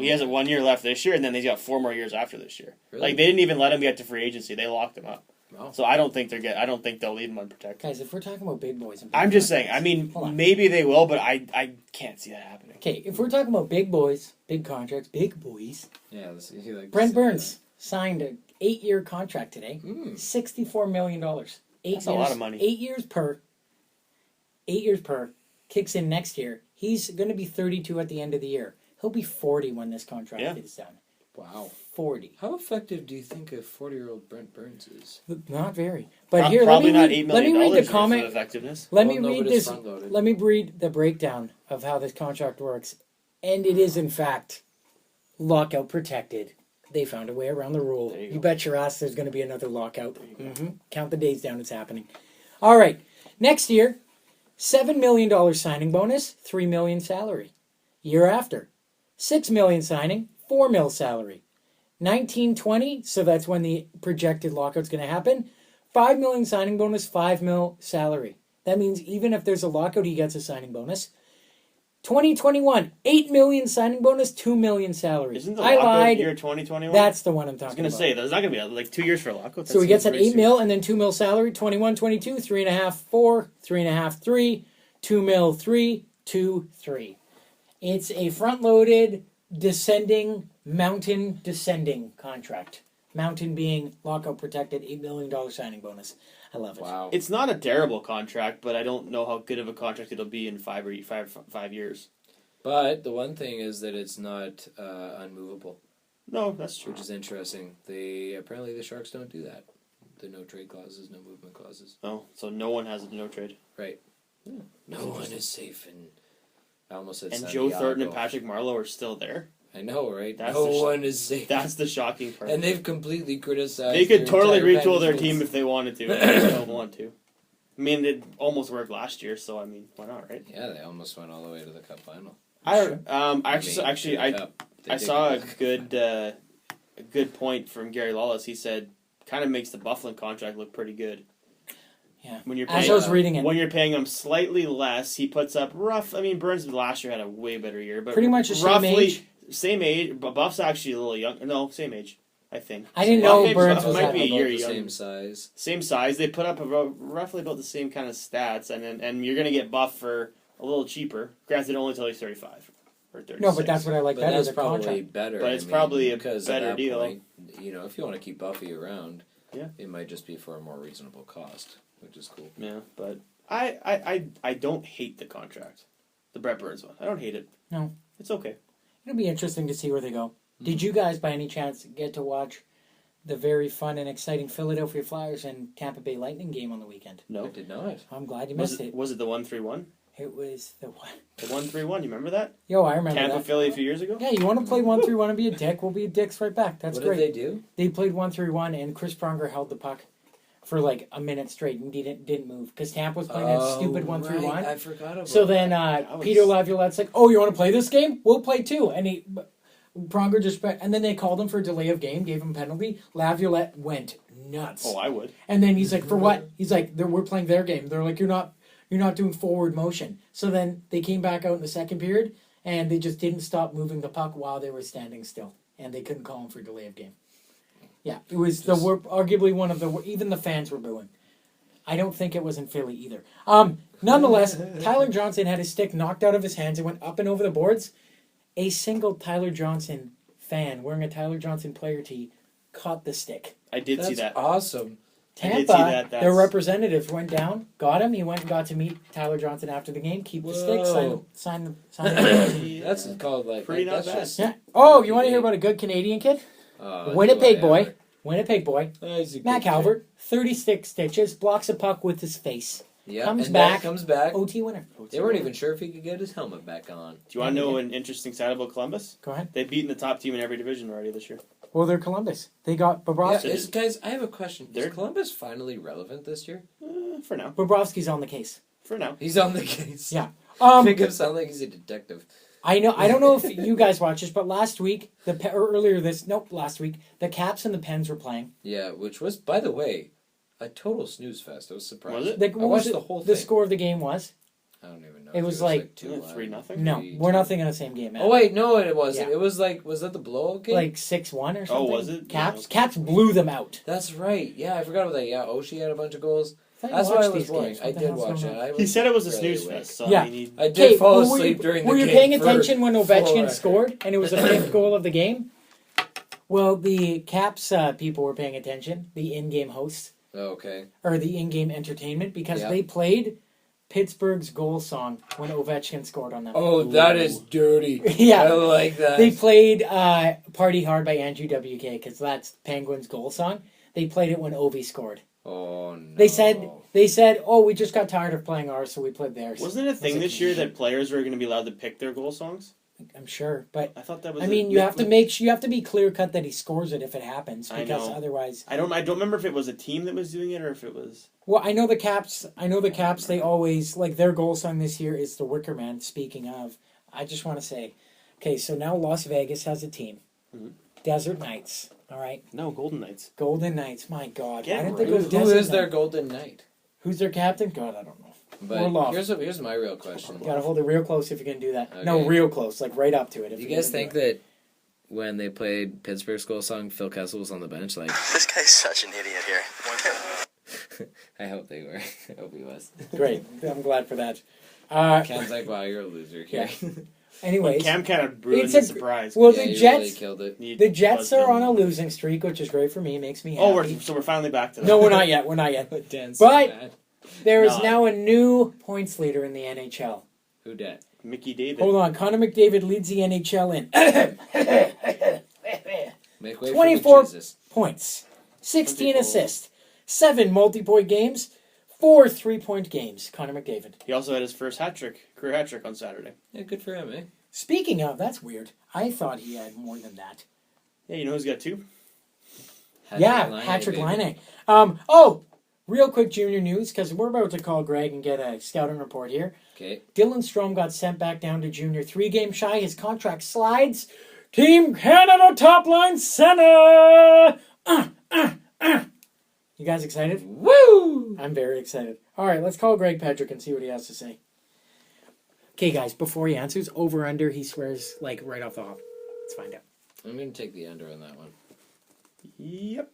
hasn't 1 year left this year, and then he's got 4 more years after this year. Really? Like they didn't even let him get to free agency; they locked him up. Wow. So I don't think they'll leave him unprotected. Guys, if we're talking about big boys... And big I'm just saying. contracts- I mean, Hold on. maybe they will, but I can't see that happening. Okay, if we're talking about big boys, big contracts, big boys... Yeah, he like Brent Burns signed an 8-year contract today. Mm. $64 million. That's a lot of money. 8 years per. 8 years per. Kicks in next year. He's going to be 32 at the end of the year. He'll be 40 when this contract is done. Wow. 40. How effective do you think a 40-year-old Brent Burns is? Not very. But here, let Probably me not read, $8 let me million read the worth comment. of effectiveness. Let Well, me no, read but it's this. front-loaded. Let me read the breakdown of how this contract works. And it is, in fact, lockout protected. They found a way around the rule. There you You go. bet your ass there's going to be another lockout. Count the days down, it's happening. All right. Next year, $7 million signing bonus, $3 million salary. Year after, $6 million signing, $4 million salary. 19-20, so that's when the projected lockout's going to happen. $5 million signing bonus, $5 million salary. That means even if there's a lockout, he gets a signing bonus. 2021, $8 million signing bonus, $2 million salary. Isn't the I lockout lied. year 2021? That's the one I'm I was talking gonna about. say there's not gonna be like 2 years for a lockout. So he gets that seems 8 pretty mil and then 2 mil salary, 21, 22, 3.5, 4, 3.5, 3, 2 mil, 3, 2, 3. It's a front-loaded, descending, mountain descending contract. Mountain being lockout protected, $8 million signing bonus. I love it. Wow. It's not a terrible contract, but I don't know how good of a contract it'll be in 5 years. But the one thing is that it's not unmovable, No, that's true. which is interesting. Apparently the Sharks don't do that. The no trade clauses, no movement clauses. Oh, so no one has a no trade. Right. No one is safe. And I almost said And Santiago. Joe Thornton and Patrick Marleau are still there. I know, right? That's No the one is safe. That's the shocking part. And they've completely criticized. They could their totally entire retool their management. team if they wanted to. And they just don't want to. I mean, it almost worked last year, so I mean, why not, right? Yeah, they almost went all the way to the Cup final. I They saw a did. good point from Gary Lawless. He said, kind of makes the Bufflin contract look pretty good. Yeah. When you're As paying, I was reading it, when you're paying him slightly less, he puts up rough. I mean, Burns last year had a way better year, but pretty much the same roughly age. same age. But Buff's actually a little young. No, same age. I think. I didn't Buff know maybe- Burns Buff was might that be a About year the young. same size. Same size. They put up roughly about the same kind of stats, and you're gonna get Buff for a little cheaper. Granted, only until he's 35 or 36. No, but that's what I like But better. that's The probably contract. better. But it's probably a because better at that deal. Point, if you want to keep Buffy around, Yeah. it might just be for a more reasonable cost, which is cool. Yeah, but I don't hate the contract, the Brett Burns one. I don't hate it. No. It's okay. It'll be interesting to see where they go. Did you guys, by any chance, get to watch the very fun and exciting Philadelphia Flyers and Tampa Bay Lightning game on the weekend? No. I did not. I'm glad you Was missed it. it the 1-3-1? It was the what? The 1-3-1. You remember that? Yo, I remember Tampa that. Philly a few years ago. Yeah, you want to play 1-3-1 and be a dick? We'll be dicks right back. That's What great. did they do? They played 1-3-1 and Chris Pronger held the puck for like a minute straight and didn't move because Tampa was playing that stupid 1-3-1. Right. I forgot about So then That was- Peter Laviolette's like, "Oh, you want to play this game? We'll play too." And Pronger just and then they called him for a delay of game, gave him a penalty. Laviolette went nuts. Oh, I would. And then he's like, "For what?" He's like, "We're playing their game." They're like, "You're not doing forward motion." So then they came back out in the second period and they just didn't stop moving the puck while they were standing still, and they couldn't call him for delay of game. Yeah, it was arguably one of the even the fans were booing. I don't think it was in Philly either. Nonetheless, Tyler Johnson had his stick knocked out of his hands and went up and over the boards. A single Tyler Johnson fan wearing a Tyler Johnson player tee caught the stick. I did see That's that. awesome. I did Tampa, see that. their representatives went down, got him. He went and got to meet Tyler Johnson after the game, keep the stick, Whoa. sign the That's called like Pretty not that's bad. just Yeah. Oh, you want to hear about a good Canadian kid? Winnipeg boy. Winnipeg boy. Matt Calvert, 36 stitches, blocks a puck with his face. Yeah, Comes and back. Comes back. OT winner. They weren't even sure if he could get his helmet back on. Do you want to know an interesting stat about Columbus? Go ahead. They've beaten the top team in every division already this year. Well, they're Columbus. They got Bobrovsky. Yeah, guys, I have a question. They're- Is Columbus finally relevant this year? For now. Bobrovsky's on the case. For now. He's on the case. Yeah. Make him sound like he's a detective. I know. I don't know if you guys watched this, but last week, last week, the Caps and the Pens were playing. Yeah, which was, by the way, a total snooze fest. I was surprised. Was it? What I was watched it? the whole thing. The score of the game was? I don't even know. It if was like 2-1. 3-0. No, we're nothing in the same game. Man. Oh wait, no, it wasn't. Yeah. It was like, was that the blowout game? Like 6-1 or something. Oh, was it? Caps. Yeah. Caps blew them out. That's right. Yeah, I forgot about that. Yeah, Oshie had a bunch of goals. I That's watched why I was these boring. games. I What the did hell's watch going it. on? I He said it was a really snooze awake. fest, so Yeah. I mean, I did fall were asleep you, during the were game. you paying for attention when full Ovechkin record. scored and it was the fifth goal of the game? Well, the Caps people were paying attention, the in-game hosts, Okay. or the in-game entertainment, because Yeah. they played Pittsburgh's goal song when Ovechkin scored on them. Oh, that is dirty. Yeah. I like that. They played Party Hard by Andrew WK, because that's Penguins' goal song. They played it when Ovi scored. Oh, no. They said, "Oh, we just got tired of playing ours, so we played theirs." wasn't it a thing this year that players were going to be allowed to pick their goal songs? I'm sure, but I thought that was. I mean, you have to be clear cut that he scores it if it happens, I because know. otherwise. I don't remember if it was a team that was doing it or if it was. Well, I know the Caps. They always like their goal song this year is the Wicker Man. Speaking of, I just want to say, okay, so now Las Vegas has a team, Desert Knights. All right, No, Golden Knights. Golden Knights. My God, Get why didn't right. they go Who Desert is their Knight? golden knight? Who's their captain? God, I don't know. But loft. here's my real question. You gotta hold it real close if you're gonna do that. Okay. No, real close, like right up to it. Do you guys think that when they played Pittsburgh's goal song, Phil Kessel was on the bench? Like, This guy's such an idiot here. I hope they were. I hope he was. Great, I'm glad for that. Cam's like, wow, you're a loser. Yeah. Anyways, Cam kind of ruined It's the a- surprise. well, Yeah, the you Jets. really killed it. The Jets are on a losing streak, which is great for me. Makes me happy. Oh, we're finally back to that. No, we're not yet. We're not yet. Dan's But- so mad. There is No. now a new points leader in the NHL. Who dat? Mickey David. Hold on, Connor McDavid leads the NHL in Make way 24 for Jesus. points, 16 assists, 7 multi-point games, 4 3-point games. Connor McDavid. He also had his first career hat trick on Saturday. Yeah, good for him, eh? Speaking of, that's weird. I thought he had more than that. Yeah, you know who's got 2? Patrick Laine. Laine. Real quick junior news, because we're about to call Greg and get a scouting report here. Okay. Dylan Strome got sent back down to junior, 3 games shy. His contract slides. Team Canada top line center. You guys excited? Woo! I'm very excited. All right, let's call Greg Patrick and see what he has to say. Okay, guys, before he answers, over under, he swears like right off the hop. Let's find out. I'm going to take the under on that one. Yep.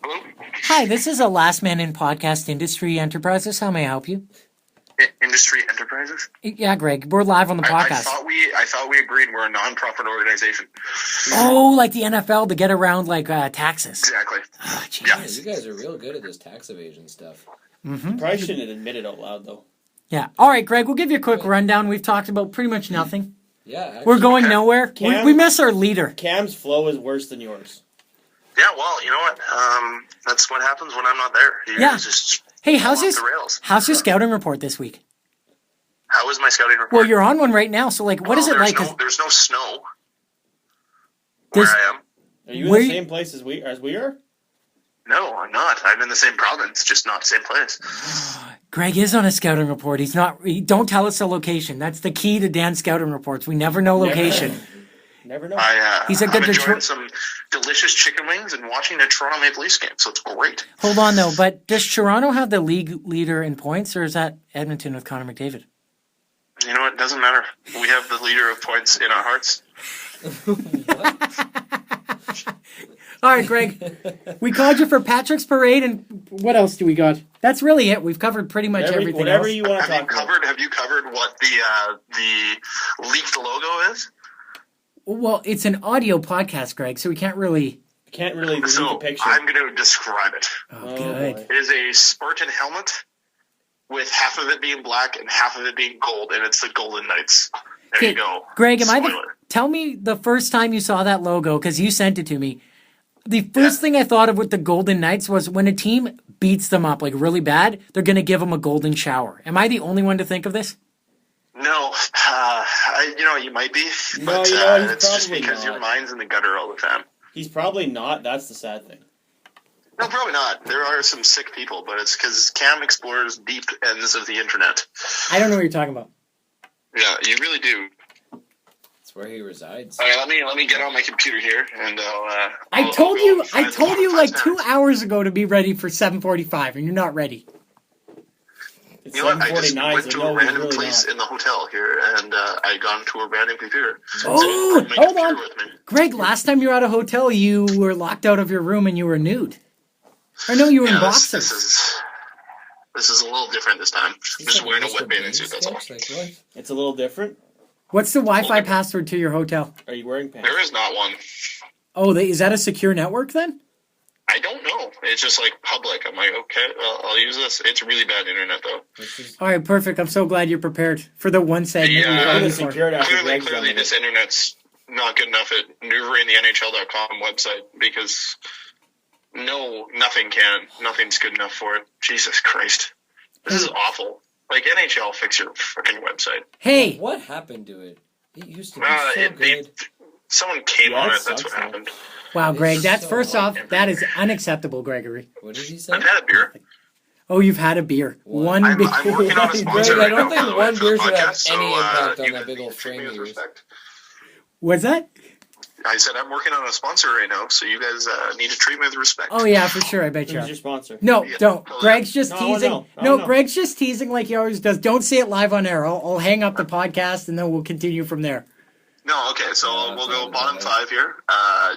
Hello? Hi, this is a Last Man in Podcast Industry Enterprises. How may I help you? Industry Enterprises? Yeah, Greg, we're live on the I podcast. thought we agreed we're a non-profit organization. Oh, like the NFL to get around like taxes. Exactly. Oh, Yeah, jeez. you guys are real good at this tax evasion stuff. Probably shouldn't admit it out loud, though. Yeah. All right, Greg, we'll give you a quick rundown. We've talked about pretty much nothing. Yeah, actually, We're going nowhere. Cam- We miss our leader. Cam's flow is worse than yours. Yeah, well, you know what? That's what happens when I'm not there. You Yeah. guys just Hey, fall off the rails. how's your scouting report this week? How is my scouting report? Well, you're on one right now, so like, what is it like? 'Cause There's no snow where There's- I am. Are you in Where the you- same place as we are? No, I'm not. I'm in the same province, just not the same place. Greg is on a scouting report. He's not. Don't tell us the location. That's the key to Dan's scouting reports. We never know location. Never know. He's a good I'm enjoying Detroit- some delicious chicken wings and watching a Toronto Maple Leafs game, so it's great. Hold on though, but does Toronto have the league leader in points, or is that Edmonton with Connor McDavid? You know what? It doesn't matter. We have the leader of points in our hearts. All right, Greg. We called you for Patrick's Parade, and what else do we got? That's really it. We've covered pretty much everything whatever else. you want to Have you talk about. covered what the leaked logo is? Well, it's an audio podcast, Greg, so we can't really. Can't really leave So a picture. I'm going to describe it. Oh, good. boy. It is a Spartan helmet with half of it being black and half of it being gold, and it's the Golden Knights. There Okay, you go. Greg, Spoiler. tell me the first time you saw that logo, because you sent it to me. The first thing I thought of with the Golden Knights was when a team beats them up like really bad, they're going to give them a golden shower. Am I the only one to think of this? No, you might be, No, but you know, he's it's just probably because your not. mind's in the gutter all the time. He's probably not. That's the sad thing. No, probably not. There are some sick people, but it's because Cam explores deep ends of the internet. I don't know what you're talking about. Yeah, you really do. That's where he resides. All right, let me get on my computer here, and I I'll told go you find like some 2 hours ago to be ready for 7:45, and you're not ready. It's You know what? I just 7:49, went so to no, a he's random really place not. in the hotel here, and I got into a random computer. Oh, So I brought my hold computer on. with me. Greg, last time you were at a hotel, you were locked out of your room and you were nude. Or no, you were in Yeah, boxers. this is a little different this time. I'm just wearing a Mr. wet bathing Bean suit, that's all. sketch, like what? It's a little different. What's the Wi-Fi password to your hotel? Are you wearing pants? There is not one. Oh, is that a secure network then? I don't know. It's just like public. I'm like, okay, well, I'll use this. It's really bad internet though. All right, perfect. I'm so glad you're prepared for the one segment. Yeah. we You're called gonna you for. secure it after Greg's done Clearly, with it. this internet's not good enough at maneuvering the NHL.com website because nothing's good enough for it. Jesus Christ, this is awful. Like NHL, fix your freaking website. Hey, What happened to it? It used to be so good. Someone came Yeah, on it it. That's sucks, what man. happened. wow, Greg, It's that's so first off, like that is unacceptable, Gregory. What did he say? I've had a beer. Oh, you've had a beer. One I'm beer. working on a sponsor Greg, I right don't now, think by the one way, for the beer should have podcast, any impact on you that big can old treat me frame with of yours. respect. What's that? I said I'm working on a sponsor right now, so you guys need to treat me with respect. Oh yeah, for sure. I bet you Who's are. your sponsor? No, Yeah. don't. Oh, Greg's just No, teasing. no. Greg's just teasing like he always does. Don't say it live on air. I'll hang up the podcast and then we'll continue from there. No, okay, so Yeah, we'll that's go all bottom right. 5 here.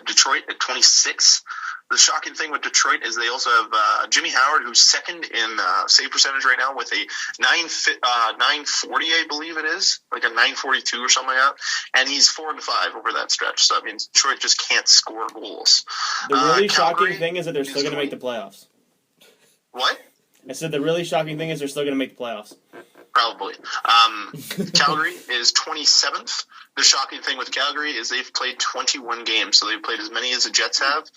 Detroit at 26. The shocking thing with Detroit is they also have Jimmy Howard, who's second in save percentage right now with a 940, I believe it is, like a 942 or something like that. And he's 4 and 5 over that stretch. So that means Detroit just can't score goals. The really Calgary shocking thing is that they're still going to make the playoffs. What? I said the really shocking thing is they're still going to make the playoffs. Probably. Calgary is 27th. The shocking thing with Calgary is they've played 21 games, so they've played as many as the Jets have,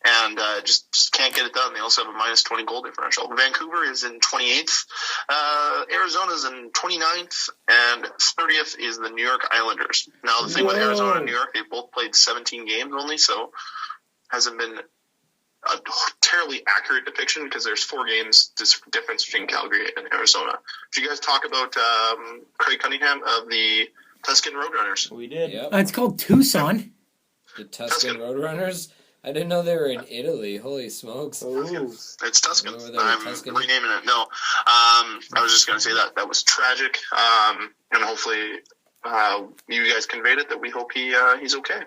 and just can't get it done. They also have a minus 20 goal differential. Vancouver is in 28th. Arizona's in 29th, and 30th is the New York Islanders. Now, the thing with Arizona and New York, they both played 17 games only, so hasn't been a terribly accurate depiction because there's 4 games difference between Calgary and Arizona. Did you guys talk about Craig Cunningham of the Tuscan Roadrunners? We did. Yep. It's called Tucson. The Tuscan Roadrunners. I didn't know they were in Italy. Holy smokes! Ooh. It's Tuscan. Over there, I'm Tuscan. renaming it. No, I was just going to say that was tragic, and hopefully you guys conveyed it that we hope he's okay.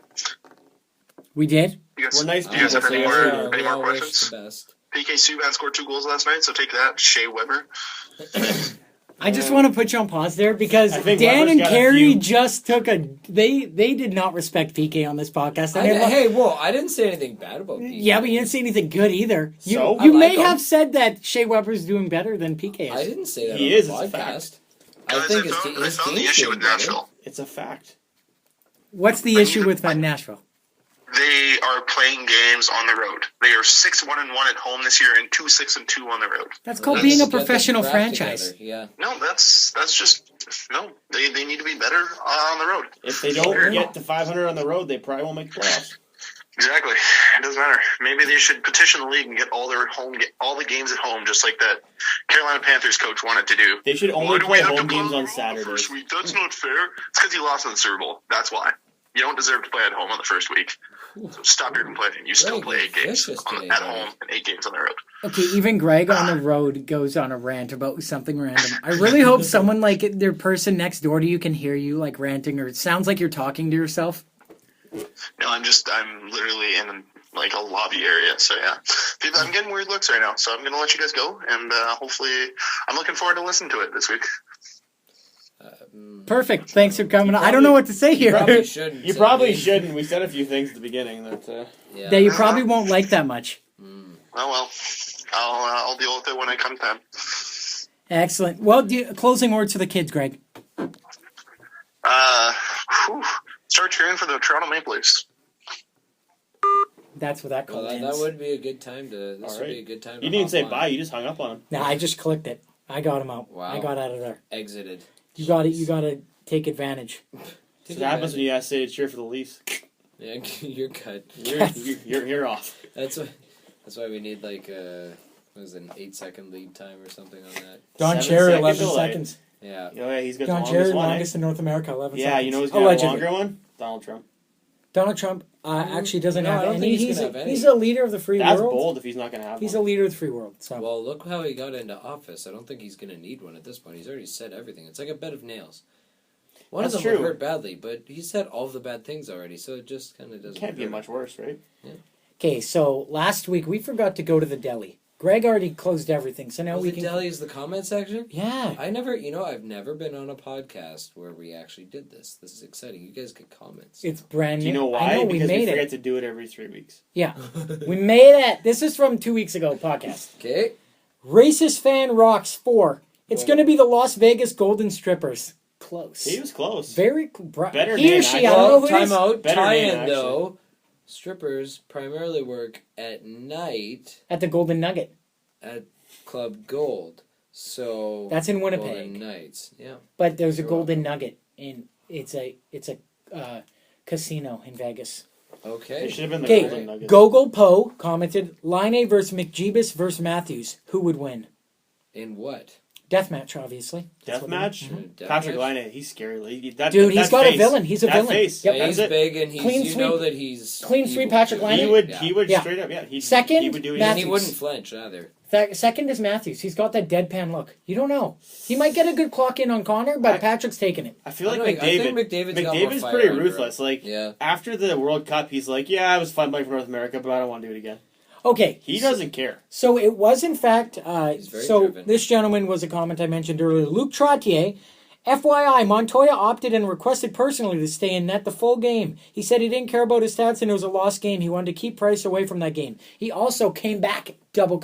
We did. You guys, We're nice you guys have people, any so more, we any more all wish questions? the best. PK Subban scored 2 goals last night, so take that, Shea Weber. I just want to put you on pause there because I think Dan Weber's and got a Carey few. just took they did not respect PK on this podcast. And they Hey, whoa! I didn't say anything bad about PK. yeah, but you didn't say anything good either. You, So? you I may like him. have said that Shea Weber's doing better than PK I is. didn't say that He on is, the it's a podcast. Guys, I think I his found the team's issue doing with better. Nashville. It's a fact. What's the issue with Nashville? They are playing games on the road. They are 6-1-1 at home this year and 2-6-2 on the road. That's called Let's being a get their professional crap franchise. together. Yeah. No, that's just no. They need to be better on the road. If they don't get to 500 on the road, they probably won't make the playoffs. Exactly. It doesn't matter. Maybe they should petition the league and get all the games at home, just like that Carolina Panthers coach wanted to do. They should only Why do we play have to home play games on the Saturdays. first week? That's not fair. It's because you lost in the Super Bowl. That's why. You don't deserve to play at home on the first week. So stop your complaining. You still Greg, play 8 games vicious today, at buddy. home and 8 games on the road. Okay, even Greg on the road goes on a rant about something random. I really hope someone like their person next door to you can hear you like ranting, or it sounds like you're talking to yourself. No, I'm literally in like a lobby area. So yeah, I'm getting weird looks right now. So I'm going to let you guys go, and hopefully, I'm looking forward to listening to it this week. Perfect. Thanks for coming. I don't know what to say here. Probably shouldn't. You say probably anything. shouldn't. We said a few things at the beginning that. Yeah. That you probably won't like that much. Oh well, I'll deal with it when it comes time. Excellent. Well, closing words to the kids, Greg. Start cheering for the Toronto Maple Leafs. That's what that Well, call that ends. would be a good time to. This All would be right. a good time. You to didn't say hop on. bye. You just hung up on him. Nah, I just clicked it. I got him out. Wow. I got out of there. Exited. You got it. You got to take advantage. That's what happens when you guys say to cheer for the Leafs. Yeah, you're cut. You're off. That's why we need like what is it, an 8-second lead time or something on that. Don 7 Cherry, second 11 delay. seconds. Yeah. Oh, yeah, he's got Don the Cherry, longest one. longest in North America, 11 Yeah, seconds. you know who's got a Allegedly. longer one? Donald Trump. Donald Trump actually doesn't No, I have don't any. think he's gonna have any. He's a leader of the free That's world. bold if he's not going to have He's a one. leader of the free world. So Well, look how he got into office. I don't think he's going to need one at this point. He's already said everything. It's like a bed of nails. One That's of them true. will hurt badly, but he said all of the bad things already, so it just kind of doesn't. Can't be hurt. much worse, right? okay, so last week we forgot to go to the deli. Greg already closed everything, so now Oh, we the can. deli is the comment section? Yeah. I've never been on a podcast where we actually did this. This is exciting. You guys get comments. It's brand Do new. you know why? I know, we Because we made forget it. to do it every 3 weeks. Yeah. We made it. This is from 2 weeks ago podcast. Okay. Racist fan rocks 4. It's going to be the Las Vegas Golden Strippers. Close. He was close. Very Better he or name, she. actually. I don't know who it time is. out. Better name, Tie-in, actually. though. Strippers primarily work at night At the Golden Nugget. at Club Gold. So That's in Golden Winnipeg. Nights. Yeah. But there's a You're Golden welcome. Nugget, and it's a casino in Vegas. Okay. It should have been the Okay, Golden Nuggets. Gogol Poe commented, Line A versus McJebus versus Matthews. Who would win? In what? Deathmatch, obviously. That's what it is. Deathmatch? Mhm. Patrick Deathmatch? Laine, he's scary. He's That got face, a villain. He's a that villain. Face. Yep. Yeah, That's he's it. big and he's Clean you sweep. know that he's Clean evil sweep Patrick too. Laine. He would Yeah. straight up, yeah. Second, he would do And Matthews. he wouldn't flinch either. Second is Matthews. He's got that deadpan look. You don't know. He might get a good clock in on Connor, but Patrick's taking it. I feel like I think McDavid. McDavid's got more McDavid's fire pretty under ruthless. him. Like Yeah. after the World Cup, he's like, "Yeah, it was fun playing for North America, but I don't want to do it again." Okay. He doesn't care. So it was, in fact, He's very so driven. this gentleman was a comment I mentioned earlier. Luke Trottier. FYI, Montoya opted and requested personally to stay in net the full game. He said he didn't care about his stats and it was a lost game. He wanted to keep Price away from that game. He also came back, double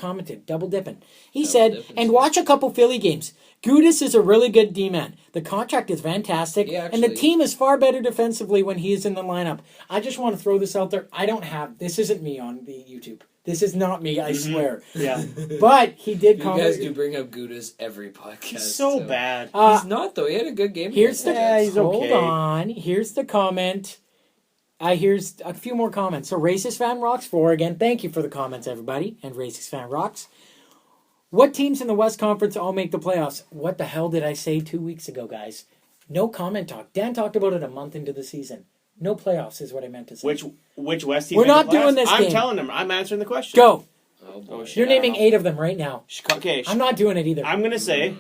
dipping. He said, dipping, and yeah. watch a couple Philly games. Gudis is a really good D-man. The contract is fantastic, Yeah, and the actually- team is far better defensively when he is in the lineup. I just want to throw this out there. This isn't me on the YouTube. This is not me, I swear. Yeah, But he did You comment. guys do bring up Gudis every podcast. he's so bad. He's not though. He had a good game. Here's the against he's Jets. okay. hold on. Here's the comment. Here's a few more comments. So Racist Fan Rocks 4 again. Thank you for the comments, everybody. And Racist Fan Rocks. What teams in the West Conference all make the playoffs? What the hell did I say 2 weeks ago, guys? No comment talk. Dan talked about it a month into the season. No playoffs is what I meant to say. Which West team? We're made the not doing playoffs? this I'm game. telling him. I'm answering the question. Go. Oh, boy. shit. You're I don't naming know. 8 of them right now. Okay, I'm not doing it either. I'm gonna say.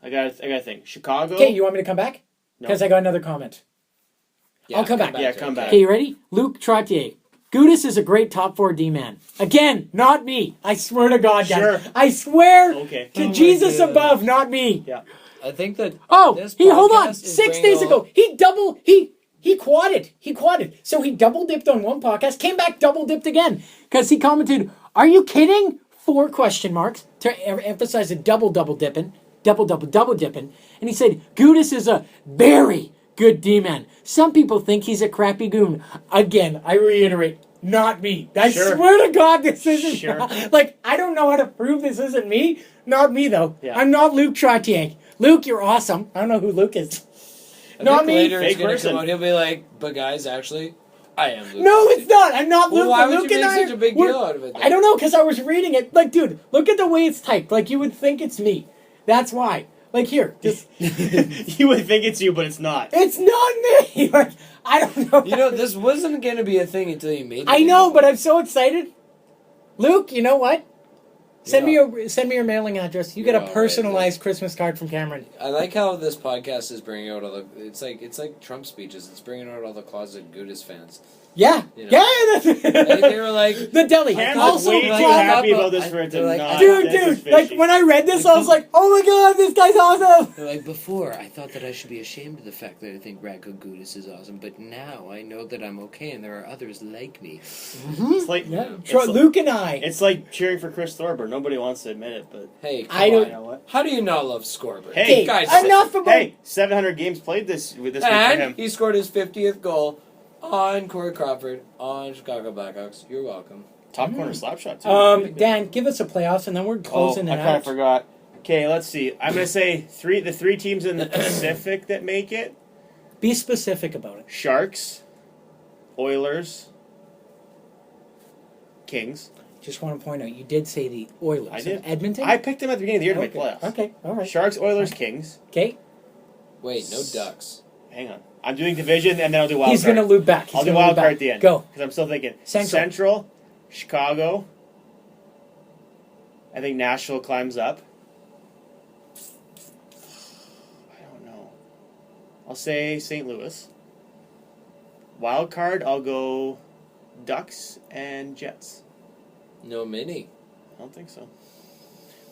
I got to think. Chicago. Okay, you want me to come back? No. Because I got another comment. Yeah, I'll come back. Yeah, come back. Okay, you ready? Luke Trottier. Gudis is a great top 4 D-man. Again, not me. I swear to God, guys. Sure. I swear Okay. to Oh my Jesus God. above, not me. Yeah. I think that. Oh, this hold on. podcast is 6 bringing days all- ago, he quadded. He quadded. So he double dipped on one podcast, came back double dipped again. Because he commented, "Are you kidding?" 4 question marks to emphasize the double dipping. Double dipping. And he said, Gudis is a very good D-man. Some people think he's a crappy goon. Again, I reiterate, not me. I Sure. swear to God, this isn't. Sure. Like, I don't know how to prove this isn't me. Not me, though. Yeah. I'm not Luke Trottier. Luke, you're awesome. I don't know who Luke is. I Not think me. later Fake it's gonna person. come out. He'll be like, "But guys, actually, I am." Luke No, Trottier." it's not. I'm not Well, Luke. why but would Luke you and make I such a big we're- deal out of it then? I don't know, because I was reading it. Like, dude, look at the way it's typed. Like, you would think it's me. That's why. Like, here. Just, You would think it's you, but it's not. it's not me. Like, I don't know. You know, this wasn't gonna be a thing until you made it. I know, but I'm so excited. Luke, you know what? Send Yeah. me your mailing address. You You're get a all right, personalized Christmas card from Cameron. I like how this podcast is bringing out all the. It's like Trump speeches. It's bringing out all the closet Gudis fans. Yeah. You know. Yeah. That's, They were like, the deli. Cam's Also, way too like, Claude- happy up- about this for it to they're like, not. Dude, this is like fishy. when I read this, I was like, "Oh my God, this guy's awesome!" they're like, before I thought that I should be ashamed of the fact that I think Radko Gudis is awesome, but now I know that I'm okay and there are others like me. It's like Yeah, it's like- Luke and I. It's like cheering for Chris Thorber. Nobody wants to admit it, but Hey, come I on. don't- you know what? How do you not love Scorber? Hey, guys, enough about. Hey, 700 games played this week for and him. he scored his 50th goal on Corey Crawford on Chicago Blackhawks. You're welcome. Top corner slap shot too. Dan, give us a playoffs, and then we're closing I it kind of out. forgot. Okay, let's see. I'm gonna say the three teams in the Pacific that make it: Be specific about it. Sharks, Oilers, Kings. Just want to point out, you did say the Oilers. I did. Of Edmonton. I picked them at the beginning of the year to make okay. playoffs. Okay, all right. Sharks, Oilers, Kings. Okay, Wait, no Ducks. Hang on. I'm doing division, and then I'll do wild he's card. gonna loop back. He's I'll do gonna wild loop card back. at the end. Go. Because I'm still thinking Central. Chicago. I think Nashville climbs up. I don't know. I'll say St. Louis. Wild card, I'll go Ducks and Jets. No Mini. I don't think so.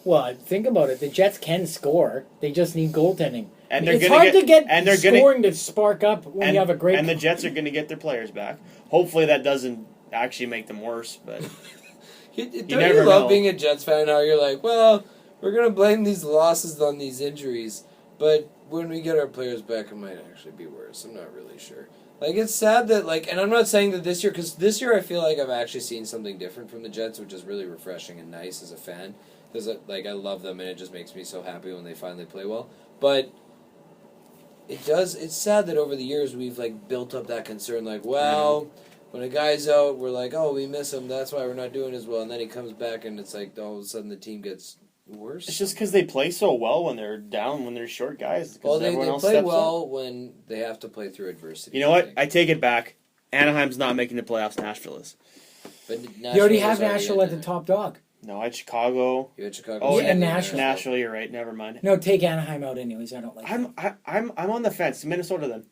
Well, think about it. The Jets can score. They just need goaltending. And they're It's gonna hard to get and they're gonna scoring to spark up when you have a great. and the Jets are going to get their players back. Hopefully that doesn't actually make them worse, but Don't never you love know. being a Jets fan? How you're like, well, we're gonna blame these losses on these injuries, but when we get our players back, it might actually be worse. I'm not really sure. Like, it's sad that, like, and I'm not saying that this year, because this year I feel like I've actually seen something different from the Jets, which is really refreshing and nice as a fan, because, like, I love them, and it just makes me so happy when they finally play well. But it's sad that over the years we've, like, built up that concern, like, well, when a guy's out, we're like, oh, we miss him, that's why we're not doing as well, and then he comes back, and it's like, all of a sudden the team gets worse. It's just because they play so well when they're down, when they're short guys. 'Cause Well, they everyone else play steps well up. when they have to play through adversity. You know what? think. I take it back. Anaheim's not making the playoffs. Nashville is. But You already have was already Nashville in at the there. top dog. No, I had Chicago. You had Chicago. Oh, Yeah, City, Nashville. Nashville, you're right. Never mind. No, take Anaheim out anyways. I don't like that. I'm on the fence. Minnesota then.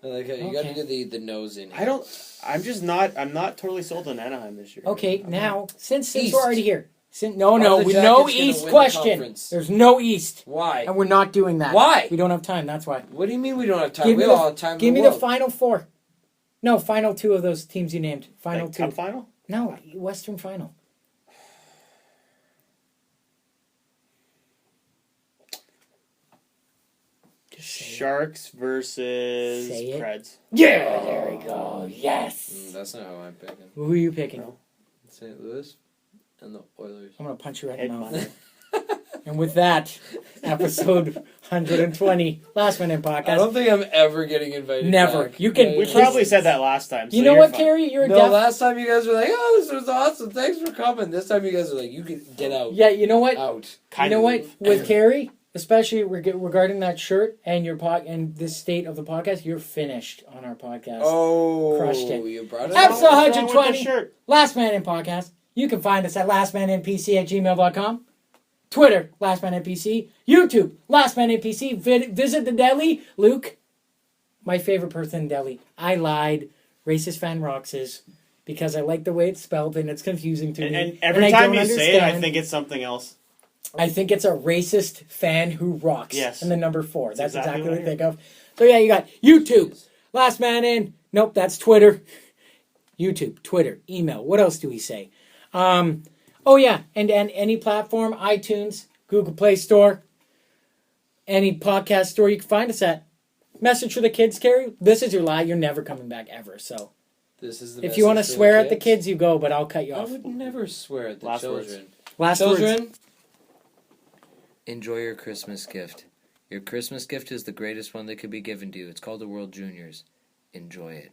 I like how you got to Okay. do the nose in. I don't. I'm not totally sold on Anaheim this year. Okay, now since East. we're already here, Are no, the with Jackets no gonna East win the question. conference? There's no East, Why? and we're not doing that. Why? We don't have time. That's why. What do you mean we don't have time? Give We me all have time. Give in me the the world. final four. No, final two of those teams you named. Final Like, two. Cup final. No, Western final. Sharks versus Say it. Preds. Yeah, there we go. Yes. That's not how I'm picking. Who are you picking? No. St. Louis and the Oilers. I'm gonna punch you right in the mouth. Headliner. And with that, episode 120, Last Minute I Podcast. don't think I'm ever getting invited. Never. back. You can- We Yeah. probably said that last time. So You know you're what, fine. Carey? You're a No, def- last time you guys were like, "Oh, this was awesome. Thanks for coming." This time you guys are like, "You can get out." Yeah, you know what? Out. You know what? With Carey, especially regarding that shirt and your and this state of the podcast, you're finished on our podcast. Oh, Crushed it. You brought it. Episode up. What's wrong with the 120. shirt? Last Man In Podcast. You can find us at lastmanNPC@gmail.com. Twitter, Last Man NPC. YouTube, Last Man NPC. Visit the deli. Luke, my favorite person in deli. I lied. Racist fan Roxas. Because I like the way it's spelled and it's confusing to me. And every I time don't you say it, I understand. think it's something else. I think it's a racist fan who rocks. Yes. And the number 4. That's exactly what I I think of. So yeah, you got YouTube. Last Man In. Nope, that's Twitter. YouTube, Twitter, email. What else do we say? Oh yeah, and any platform, iTunes, Google Play Store, any podcast store you can find us at. Message for the kids, Carey. This is your lie. You're never coming back ever. So This is the if you want to message for swear at the kids, you go. But I'll cut you I off. would never swear at the Last children. Last Children, words. enjoy your Christmas gift. Your Christmas gift is the greatest one that could be given to you. It's called the World Juniors. Enjoy it.